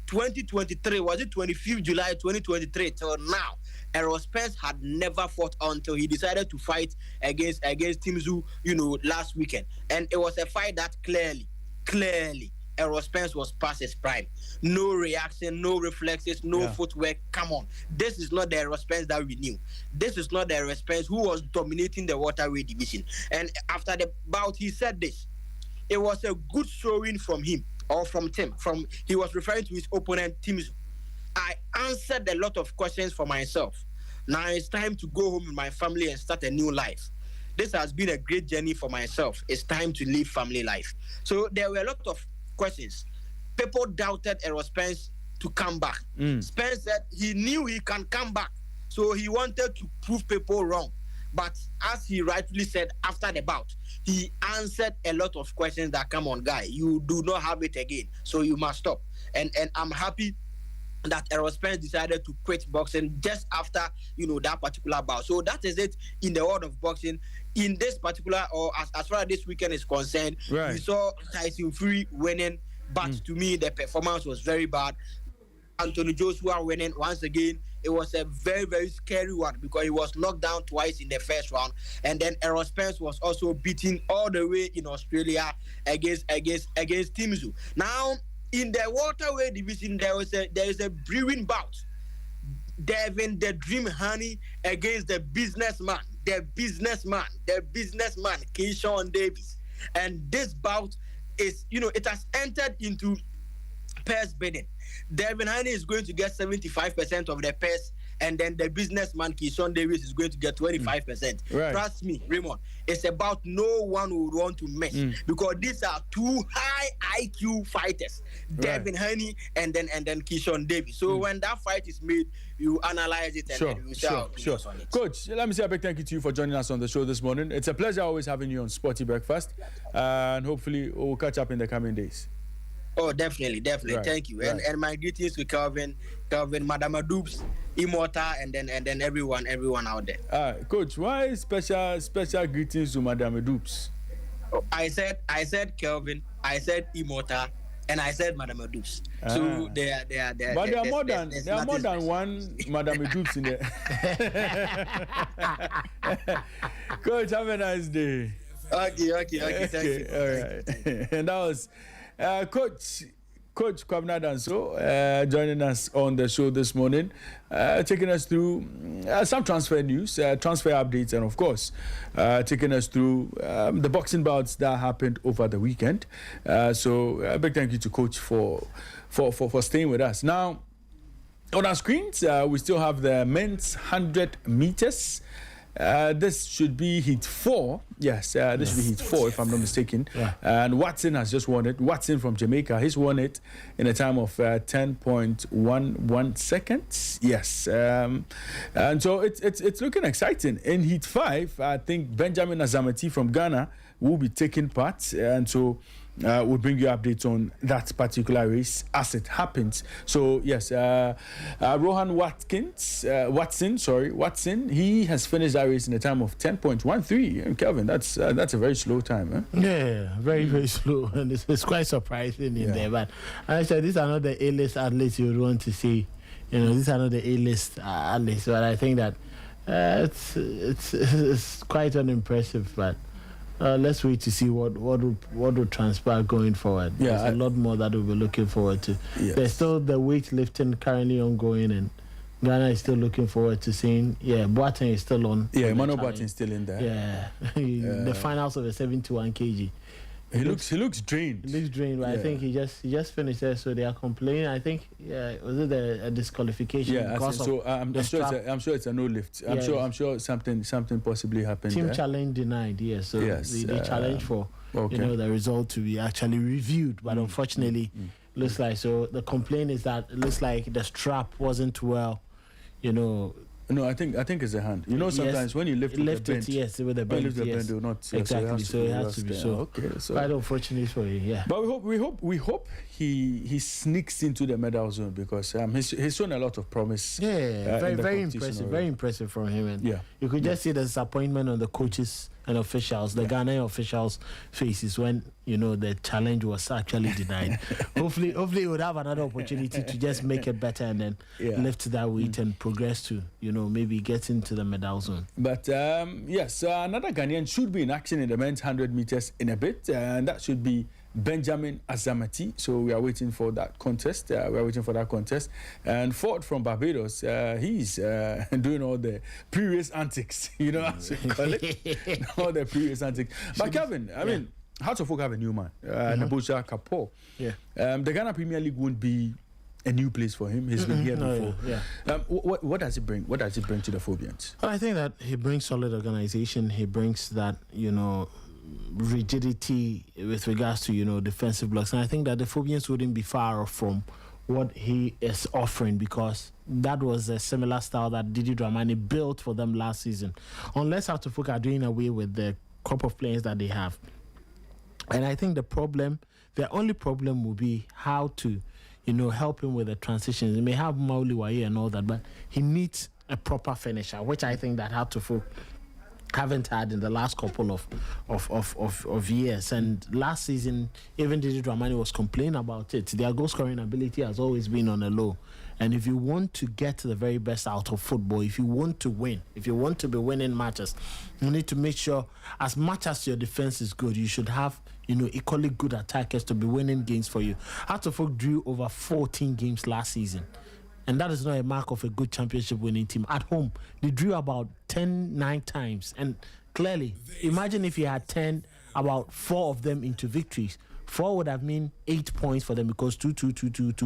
2023, was it 25th July 2023 till now, Errol Spence had never fought until he decided to fight against Tim Tszyu, last weekend. And it was a fight that clearly, Errol Spence was past his prime. No reaction, no reflexes, no footwork. Come on. This is not the Errol Spence that we knew. This is not the Errol Spence who was dominating the welterweight division. And after the bout, he said this. It was a good showing from him, or from Tim. He was referring to his opponent, Tim Tszyu. I answered a lot of questions for myself. Now it's time to go home with my family and start a new life. this has been a great journey for myself. It's time to live family life. So there were a lot of questions. People doubted Errol Spence to come back. Spence said he knew he can come back. So he wanted to prove people wrong. But as he rightly said after the bout, he answered a lot of questions that, come on, guy, you do not have it again. So you must stop. And I'm happy that Errol Spence decided to quit boxing just after, that particular bout. So that is it in the world of boxing. In this particular, or as far as this weekend is concerned, we saw Tyson Fury winning, but to me, the performance was very bad. Anthony Joshua winning once again. It was a very, very scary one because he was knocked down twice in the first round. And then Errol Spence was also beaten all the way in Australia against Tim Tszyu. Now, in the welterweight division, there is a brewing bout. Devin the Dream Honey against the businessman, Keyshawn Davis. And this bout is, it has entered into purse bidding. Devin Haney is going to get 75% of the purse, and then the businessman Keyshawn Davis is going to get 25%. Trust me, Raymond, it's about no one would want to miss because these are two high IQ fighters, Devin Haney and then Keyshawn Davis. So when that fight is made, you analyze it and then you say on it. Coach, let me say a big thank you to you for joining us on the show this morning. It's a pleasure always having you on Sporty Breakfast, and hopefully we'll catch up in the coming days. Oh, definitely. Right. Thank you. And my greetings to Kelvin, Madame Dupes, Immortal, and then everyone out there. Coach, why special greetings to Madame Dupes? Oh, I said Kelvin, I said Immortal, and I said Madame Dupes. So they are. But there are more than one Madame Dupes in there. Coach, have a nice day. Okay. Thank you. All right. And that was Coach Kwabena Danso joining us on the show this morning, taking us through some transfer news, transfer updates, and of course, taking us through the boxing bouts that happened over the weekend. So a big thank you to Coach for staying with us. Now, on our screens, we still have the men's 100 meters. This should be heat 4. Yes, this should be heat 4 if I'm not mistaken. Yeah. And Watson has just won it. Watson from Jamaica, he's won it in a time of 10.11 seconds. Yes. And so it's looking exciting. In heat 5, I think Benjamin Azamati from Ghana will be taking part. And so we'll bring you updates on that particular race as it happens. So yes, Rohan Watson, he has finished that race in a time of 10.13. And Kelvin, that's a very slow time, eh? Yeah, very, very slow, and it's quite surprising in there. But I said these are not the A-list athletes you would want to see. These are not the A-list athletes. But I think that it's quite unimpressive. But let's wait to see what will transpire going forward. Yeah, there's a lot more that we'll be looking forward to. Yes. There's still the weightlifting currently ongoing, and Ghana is still looking forward to seeing. Yeah, Boateng is still on. Yeah, Emmanuel Boateng is still in there. Yeah, the finals of the 71 kg. He looks drained. He looks drained, but I think he just finished there, so they are complaining. I think was it a disqualification? Yeah, I'm sure it's a no lift. I'm sure something possibly happened. Team there. challenge denied. Yes, so they challenge for the result to be actually reviewed, but unfortunately, looks like the complaint is that it looks like the strap wasn't well, No, I think it's a hand. Sometimes when you lift with the bend, with the bend, it will not. Exactly. So it has to be so. Okay, so quite unfortunate for you. Yeah. But we hope he sneaks into the medal zone because he's shown a lot of promise. Yeah, very impressive. Very impressive from him. And you could just see the disappointment on the coaches and officials, the Ghanaian officials' faces when the challenge was actually denied. Hopefully he would have another opportunity to just make it better and then lift that weight and progress to maybe get into the medal zone. But another Ghanaian should be in action in the men's 100 meters in a bit, and that should be Benjamin Azamati. So we are waiting for that contest. And Ford from Barbados, he's doing all the pre-race antics, as we call it. All the pre-race antics. But Kevin, I mean, Hearts of Oak have a new man, Nabosha Kapoor. Yeah. The Ghana Premier League won't be a new place for him. He's been here before. Yeah. What does it bring? What does it bring to the Phobians? Well, I think that he brings solid organization. He brings that, rigidity with regards to, defensive blocks. And I think that the Phobians wouldn't be far off from what he is offering, because that was a similar style that Didi Dramani built for them last season. Unless Atufuk are doing away with the crop of players that they have. And I think the only problem will be how to, help him with the transitions. He may have Mauli Waye and all that, but he needs a proper finisher, which I think that Atufuk haven't had in the last couple of years. And last season, even Didi Dramani was complaining about it. Their goal scoring ability has always been on a low. And if you want to get the very best out of football, if you want to win, if you want to be winning matches, you need to make sure, as much as your defense is good, you should have equally good attackers to be winning games for you. Atufuk drew over 14 games last season. And that is not a mark of a good championship winning team. At home, they drew about 9 times. And clearly, imagine if you had 10, about 4 of them into victories. 4 would have mean 8 points for them, because 2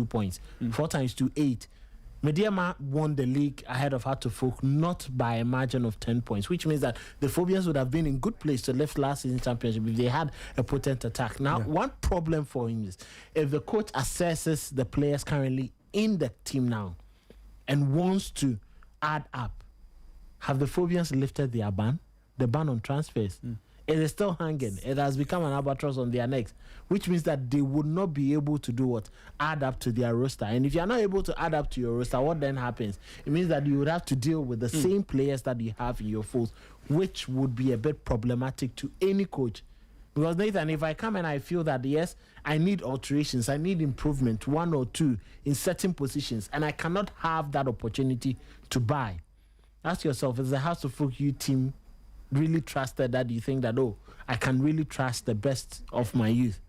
points. 4 times 2, 8. Midyear won the league ahead of Atufuk, not by a margin of 10 points, which means that the Phobians would have been in good place to lift last season's championship if they had a potent attack. Now, one problem for him is if the coach assesses the players currently in the team now and wants to add up, have the Phobians lifted their ban? The ban on transfers? It is still hanging. It has become an albatross on their necks, which means that they would not be able to do what? Add up to their roster. And if you are not able to add up to your roster, what then happens? It means that you would have to deal with the same players that you have in your folds, which would be a bit problematic to any coach. Because Nathan, if I come and I feel that, yes, I need alterations, I need improvement, 1 or 2 in certain positions, and I cannot have that opportunity to buy, ask yourself, is the House of Folk youth team really trusted that you think that, I can really trust the best of my youth?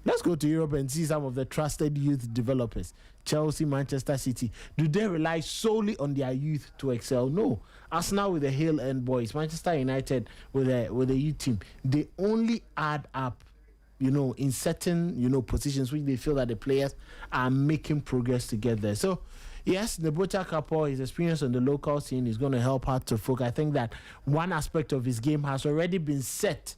Let's go to Europe and see some of the trusted youth developers. Chelsea, Manchester City. Do they rely solely on their youth to excel? No. Arsenal with the Hale End boys, Manchester United with the youth team. They only add up, in certain, positions which they feel that the players are making progress to get there. So, yes, the Bocha Kapo, his experience on the local scene is going to help Atufuk. I think that one aspect of his game has already been set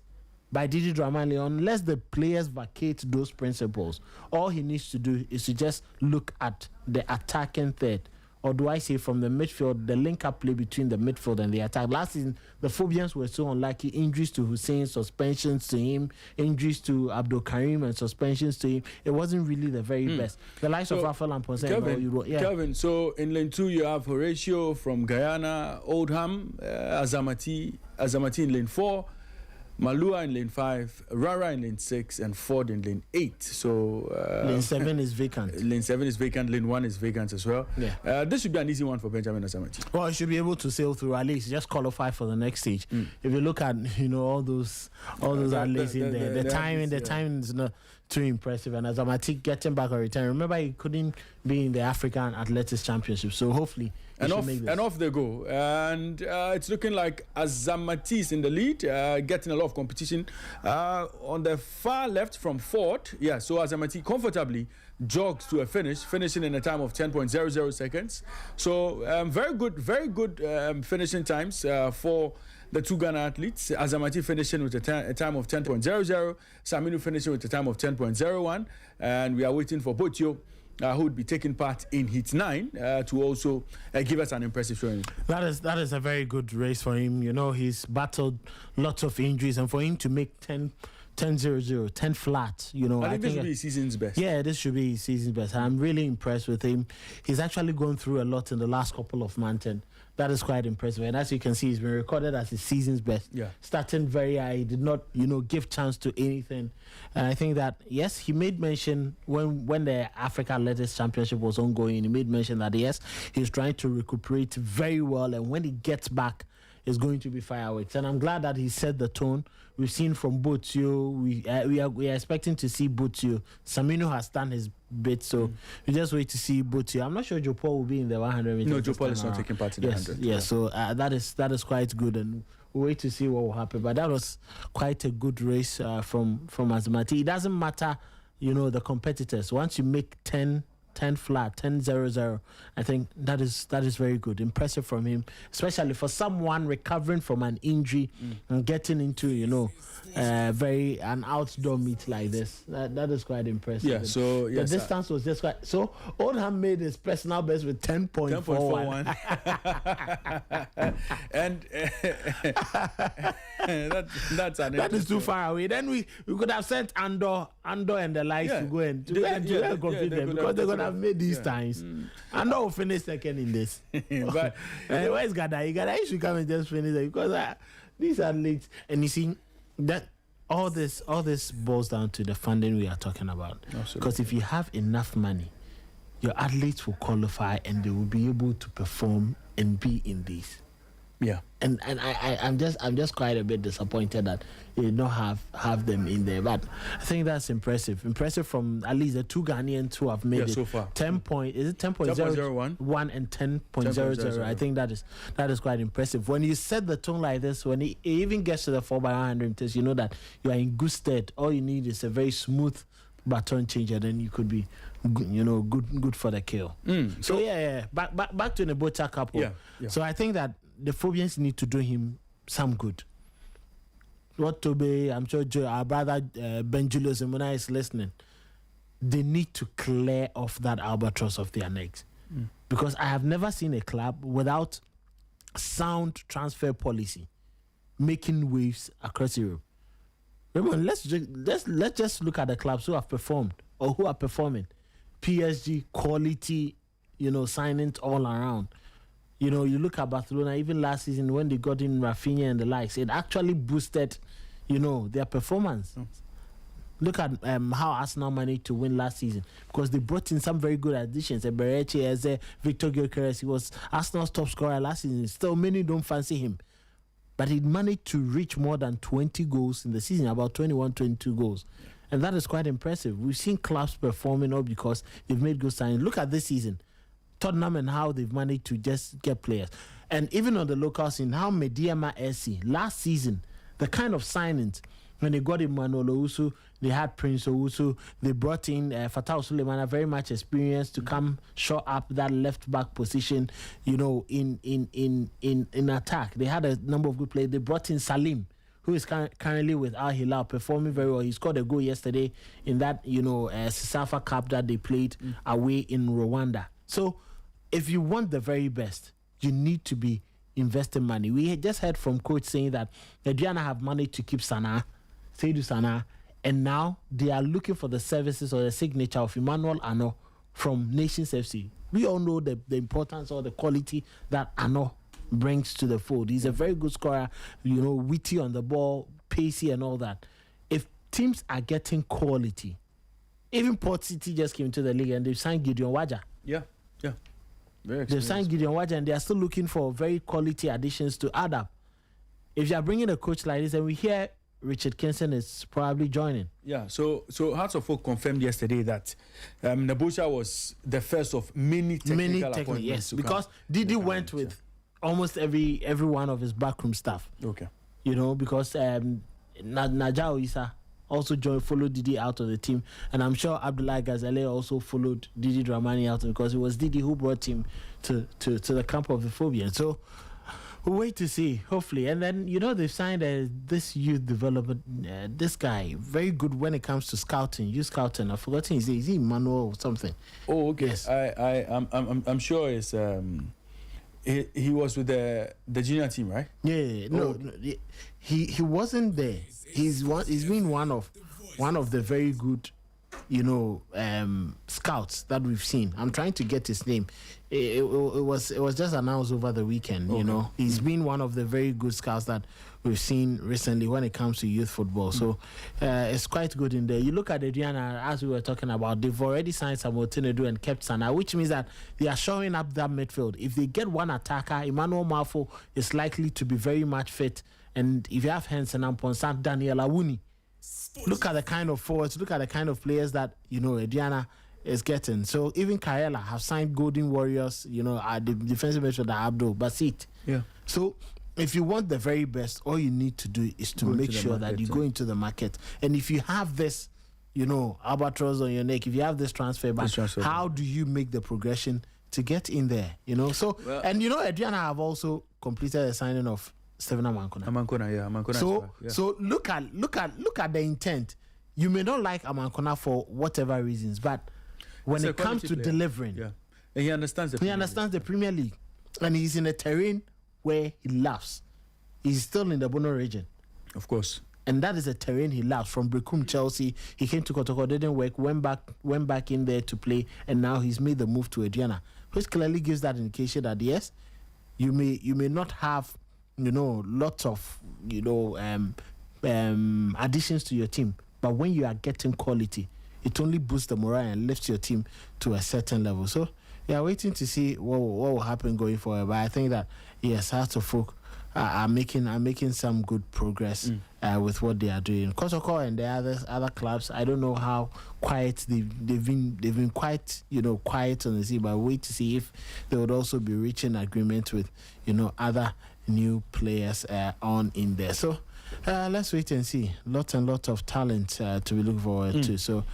by Didi Dramani. Unless the players vacate those principles, all he needs to do is to just look at the attacking third. Or do I say from the midfield, the link-up play between the midfield and the attack. Last season, the Phobians were so unlucky. Injuries to Hussein, suspensions to him, injuries to Abdul Karim and suspensions to him. It wasn't really the very best. The likes of Rafael and Ponce. Kelvin, so in lane 2, you have Horatio from Guyana, Oldham, Azamati in lane 4, Malua in lane 5, Rara in lane 6, and Ford in lane 8. So lane 7 is vacant. Lane 7 is vacant. Lane 1 is vacant as well. Yeah. This should be an easy one for Benjamin Azamati. Well, he should be able to sail through at least, just qualify for the next stage. If you look at all those athletes in there, the time is not too impressive. And Azamati getting back or return. Remember, he couldn't be in the African Athletics Championship, so hopefully. And off they go. And it's looking like Azamati is in the lead, getting a lot of competition. On the far left from Ford, so Azamati comfortably jogs to a finishing in a time of 10.00 seconds. So very good finishing times for the 2 Ghana athletes. Azamati finishing with a time of 10.00, Saminu finishing with a time of 10.01, and we are waiting for Botio, who would be taking part in Heat 9 to also give us an impressive showing. That is a very good race for him. He's battled lots of injuries, and for him to make 10.00, 10 flat, I think this should be his season's best. Yeah, this should be his season's best. I'm really impressed with him. He's actually gone through a lot in the last couple of months, and that is quite impressive. And as you can see, he's been recorded as his season's best. Yeah. Starting very high, he did not, give chance to anything. And I think that, yes, he made mention when the Africa Athletics Championship was ongoing, he made mention that, yes, he's trying to recuperate very well. And when he gets back, it's going to be fireworks. And I'm glad that he set the tone. We've seen from Botio, we are expecting to see Botio. Samino has done his bit, so we just wait to see Botio. I'm not sure Joe Paul will be in the 100 meters. No, Joe Paul is not taking part in the 100. Yes, so that is quite good, and we'll wait to see what will happen. But that was quite a good race from Azamati. It doesn't matter, the competitors. Once you make 10 10 flat, 10-0-0. I think that is very good. Impressive from him, especially for someone recovering from an injury and getting into, an outdoor meet like this. That is quite impressive. Yeah, so the yes, distance was just quite. So Oldham made his personal best with 10.41. And that's an that is too far away. Then we could have sent Andor and the likes to go and compete them because they're gonna have made these times. Andor will finish second in this. But where's Gada? Gada should come and just finish it because these athletes, and you see that all this boils down to the funding we are talking about. Because if you have enough money, your athletes will qualify and they will be able to perform and be in these. Yeah. And I'm just quite a bit disappointed that they don't have them in there. But I think that's impressive. Impressive from at least the two Ghanaians who have made it so far. 10.01 and 10.00. I think that is quite impressive. When you set the tone like this, when it even gets to the 4x100 meters, you know that you are in good stead. All you need is a very smooth baton changer, then you could be good for the kill. So back to the Nebota couple. Yeah. So I think that the Phobians need to do him some good. What Toby, I'm sure our brother Ben Julius Emuna is listening. They need to clear off that albatross of their necks. Because I have never seen a club without sound transfer policy making waves across Europe. Remember, let's just look at the clubs who have performed or who are performing. PSG, quality, signings all around. You look at Barcelona, even last season when they got in Rafinha and the likes, it actually boosted, their performance. Look at how Arsenal managed to win last season because they brought in some very good additions. Eberechi, Eze, Victor Gyökeres, he was Arsenal's top scorer last season. Still, many don't fancy him. But he managed to reach more than 20 goals in the season, about 21, 22 goals. And that is quite impressive. We've seen clubs performing all because they've made good signings. Look at this season. Tottenham and how they've managed to just get players. And even on the local scene, how Mediama SC, last season, the kind of signings, when they got Emmanuel Owusu, they had Prince Owusu, they brought in Fatah Suleiman, very much experienced to come shore up that left back position, in attack. They had a number of good players. They brought in Salim, who is currently with Al Hilal, performing very well. He scored a goal yesterday in that, Safa Cup that they played away in Rwanda. So if you want the very best, you need to be investing money. We had just heard from coach saying that Adriana have managed to keep Seydou Sana, and now they are looking for the services or the signature of Emmanuel Ano from Nations FC. We all know the importance or the quality that Ano brings to the fold. He's a very good scorer, witty on the ball, pacey and all that. If teams are getting quality, even Port City just came to the league and they've signed Gideon Waja. Yeah. They've signed Gideon Waja and they are still looking for very quality additions to add up. If you are bringing a coach like this, and we hear Richard Kinson is probably joining. Yeah, so Hearts of Oak confirmed yesterday that Nebosha was the first of many technical appointments. Yes, because Didi went with almost every one of his backroom staff. Okay. Because Najao Issa also followed Didi out of the team, and I'm sure Abdullah Ghazale also followed Didi Dramani out because it was Didi who brought him to the camp of the Phobians. So we'll wait to see, hopefully. And then they've signed this youth development. This guy very good when it comes to scouting, youth scouting. I've forgotten his name. Is he Emmanuel or something? Oh, okay. Yes. I'm sure it's he was with the junior team, right? Yeah. No, he wasn't there. He's been one of the very good, scouts that we've seen. I'm trying to get his name. It was just announced over the weekend. Okay. He's been one of the very good scouts that we've seen recently when it comes to youth football. So it's quite good in there. You look at Adriana, as we were talking about, they've already signed Samuel Tinedu and kept Sana, which means that they are showing up that midfield. If they get one attacker, Emmanuel Mafo is likely to be very much fit. And if you have Henson and Ponsant, Daniel Awuni, look at the kind of forwards, look at the kind of players that, Adriana is getting. So even Kaela have signed Golden Warriors, at the defensive midfielder Abdul Basit. Yeah. So if you want the very best, all you need to do is to make sure that you go into the market. And if you have this, albatross on your neck, if you have this transfer ban, how do you make the progression to get in there? So Adriana have also completed the signing of Stephen Amankona. Amankona. So look at the intent. You may not like Amankona for whatever reasons, but when it comes to delivering, and he understands the Premier League, and he's in a terrain where he loves. He's still in the Bono region, of course, and that is a terrain he loves. From Brecum, Chelsea, he came to Kotoko, didn't work, went back in there to play, and now he's made the move to Adriana, which clearly gives that indication that yes, you may not have lots of additions to your team, but when you are getting quality, it only boosts the morale and lifts your team to a certain level. So waiting to see what will happen going forward. But I think that yes, Hearts of Folk are making some good progress with what they are doing. Kotoko and the other clubs, I don't know how quiet they've been quite quiet on the sea, but wait to see if they would also be reaching agreement with other new players on in there. So let's wait and see. Lots and lots of talent to be looking forward to. So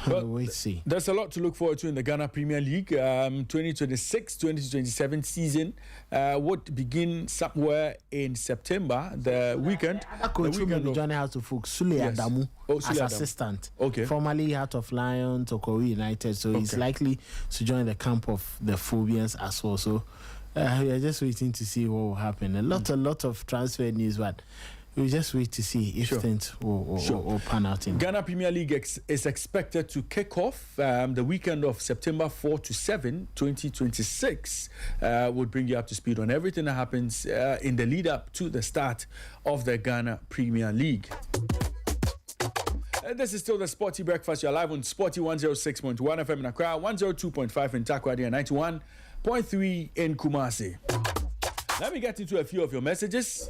wait, see. There's a lot to look forward to in the Ghana Premier League. 2026-2027 season would begin somewhere in September. The weekend. Coach will be joining House of Folk, Sule Adamu, as assistant. Okay. Formerly Heart of Lions, Okori United. So he's likely to join the camp of the Phobians as well. So we are just waiting to see what will happen. A lot of transfer news, but we'll just wait to see if things will pan out. Ghana Premier League is expected to kick off the weekend of September 4 to 7, 2026. We'll bring you up to speed on everything that happens in the lead up to the start of the Ghana Premier League. This is still the Sporty Breakfast. You're live on Sporty 106.1 FM in Accra, 102.5 in Takoradi, and 91.3 in Kumasi. Let me get into a few of your messages.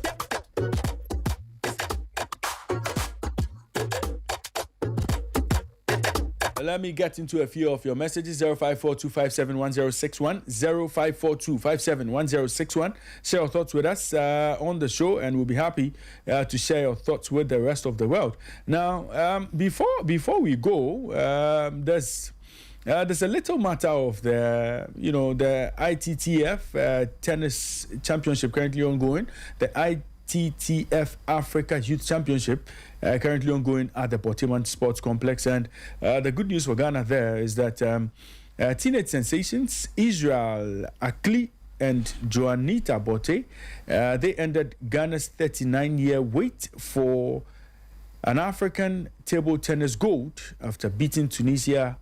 Let me get into a few of your messages. 0542571061, 0542571061. Share your thoughts with us on the show, and we'll be happy to share your thoughts with the rest of the world. Now, before we go, there's a little matter of the ITTF tennis championship currently ongoing. The ITTF Africa Youth Championship currently ongoing at the Portiman Sports Complex. And the good news for Ghana there is that teenage sensations Israel Akli and Joanita Bote, they ended Ghana's 39-year wait for an African table tennis gold after beating Tunisia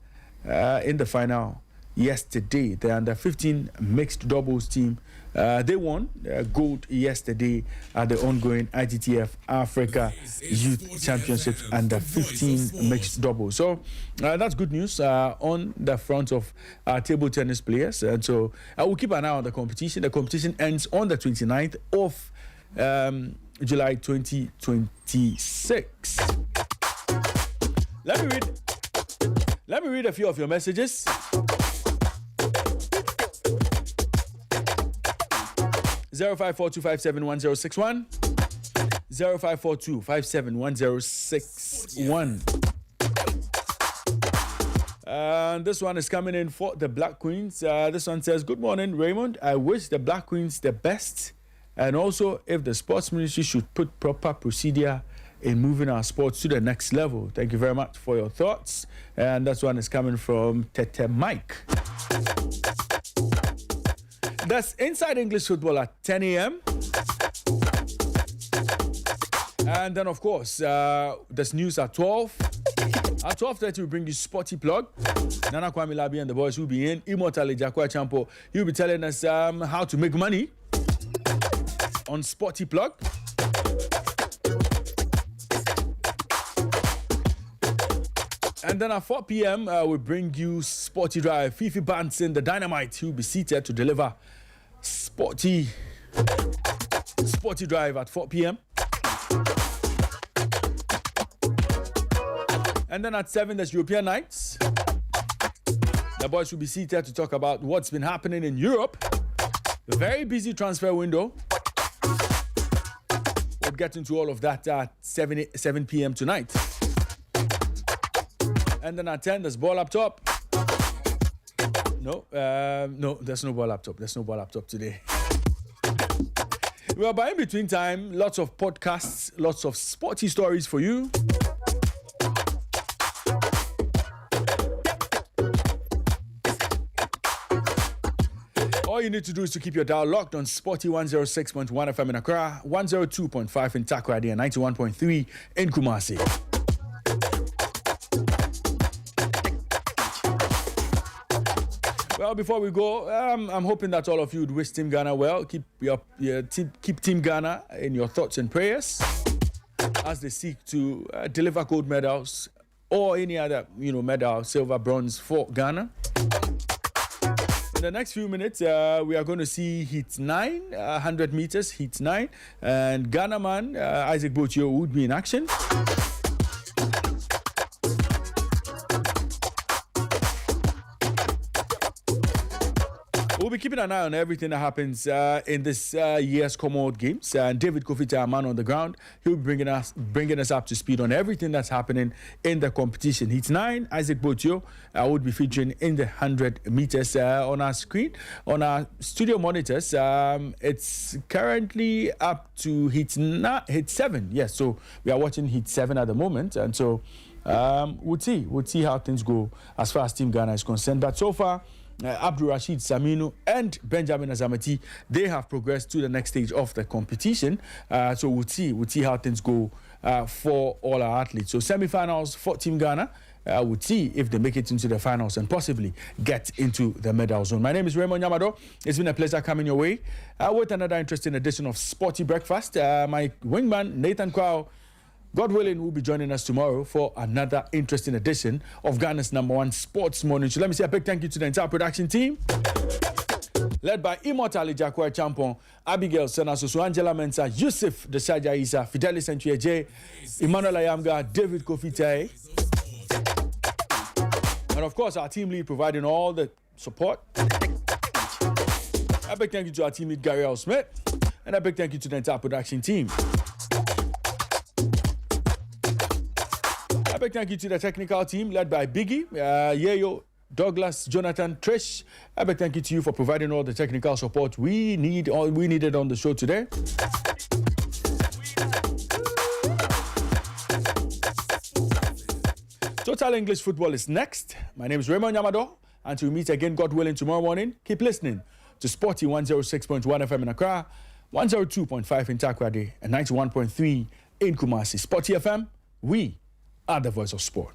in the final yesterday. The under-15 mixed doubles team, they won gold yesterday at the ongoing ITTF Africa Youth Championships under-15 mixed doubles. So that's good news on the front of table tennis players. And so we'll keep an eye on the competition. The competition ends on the 29th of July 2026. Let me read a few of your messages. 0542571061, 0542571061. This one is coming in for the Black Queens. This one says, "Good morning, Raymond. I wish the Black Queens the best, and also if the sports ministry should put proper procedure in moving our sports to the next level." Thank you very much for your thoughts. And this one is coming from Tete Mike. That's Inside English Football at 10 a.m. And then, of course, there's news at 12. At 12:30, we bring you Sporty Plug. Nana Kwame Labi and the boys will be in. Immortal Jakwa Champo, he'll be telling us how to make money on Sporty Plug. And then at 4 p.m., we bring you Sporty Drive. Fifi Banson, the Dynamite, he'll be seated to deliver Sporty Drive at 4 p.m. And then at 7, there's European Nights. The boys will be seated to talk about what's been happening in Europe. A very busy transfer window. We'll get into all of that at 7 p.m. tonight. And then at 10, there's ball up top. No, there's no ball up top. There's no ball up top today. Well, by in between time, lots of podcasts, lots of sporty stories for you. All you need to do is to keep your dial locked on Sporty 106.1 FM in Accra, 102.5 in Takoradi, and 91.3 in Kumasi. Well, before we go, I'm hoping that all of you would wish Team Ghana well. Keep Team Ghana in your thoughts and prayers as they seek to deliver gold medals or any other, medal, silver, bronze for Ghana. In the next few minutes, we are going to see Heat 9, 100 meters, Heat 9, and Ghana man Isaac Botio would be in action. We'll be keeping an eye on everything that happens in this year's Commonwealth Games. And David Kofita, our man on the ground, he'll be bringing us up to speed on everything that's happening in the competition. Heat 9, Isaac Botio would be featuring in the 100 meters on our screen. On our studio monitors, it's currently up to Heat 7. Yes, so we are watching Heat 7 at the moment. And so we'll see how things go as far as Team Ghana is concerned. But so far, Abdul Rashid Saminu and Benjamin Azamati, they have progressed to the next stage of the competition. So we'll see how things go for all our athletes. So semi-finals for Team Ghana. We'll see if they make it into the finals and possibly get into the medal zone. My name is Raymond Yamado. It's been a pleasure coming your way with another interesting edition of Sporty Breakfast. My wingman, Nathan Kwao, God willing, will be joining us tomorrow for another interesting edition of Ghana's #1 sports morning show. Let me say a big thank you to the entire production team, led by Immortal Jakwa Champon, Abigail Senasoso, Angela Mensa, Yusuf Desaja Isa, Fidelis Ntueje, Emmanuel Ayamga, David Kofitae, and of course our team lead providing all the support. A big thank you to our team lead Gary L. Smith, and a big thank you to the entire production team. A big thank you to the technical team led by Biggie, Yeyo, Douglas, Jonathan, Trish. A big thank you to you for providing all the technical support we needed on the show today. Total English Football is next. My name is Raymond Yamado. Until we meet again, God willing, tomorrow morning, keep listening to Sporty 106.1 FM in Accra, 102.5 in Takoradi, and 91.3 in Kumasi. Sporty FM, we are the voice of sport.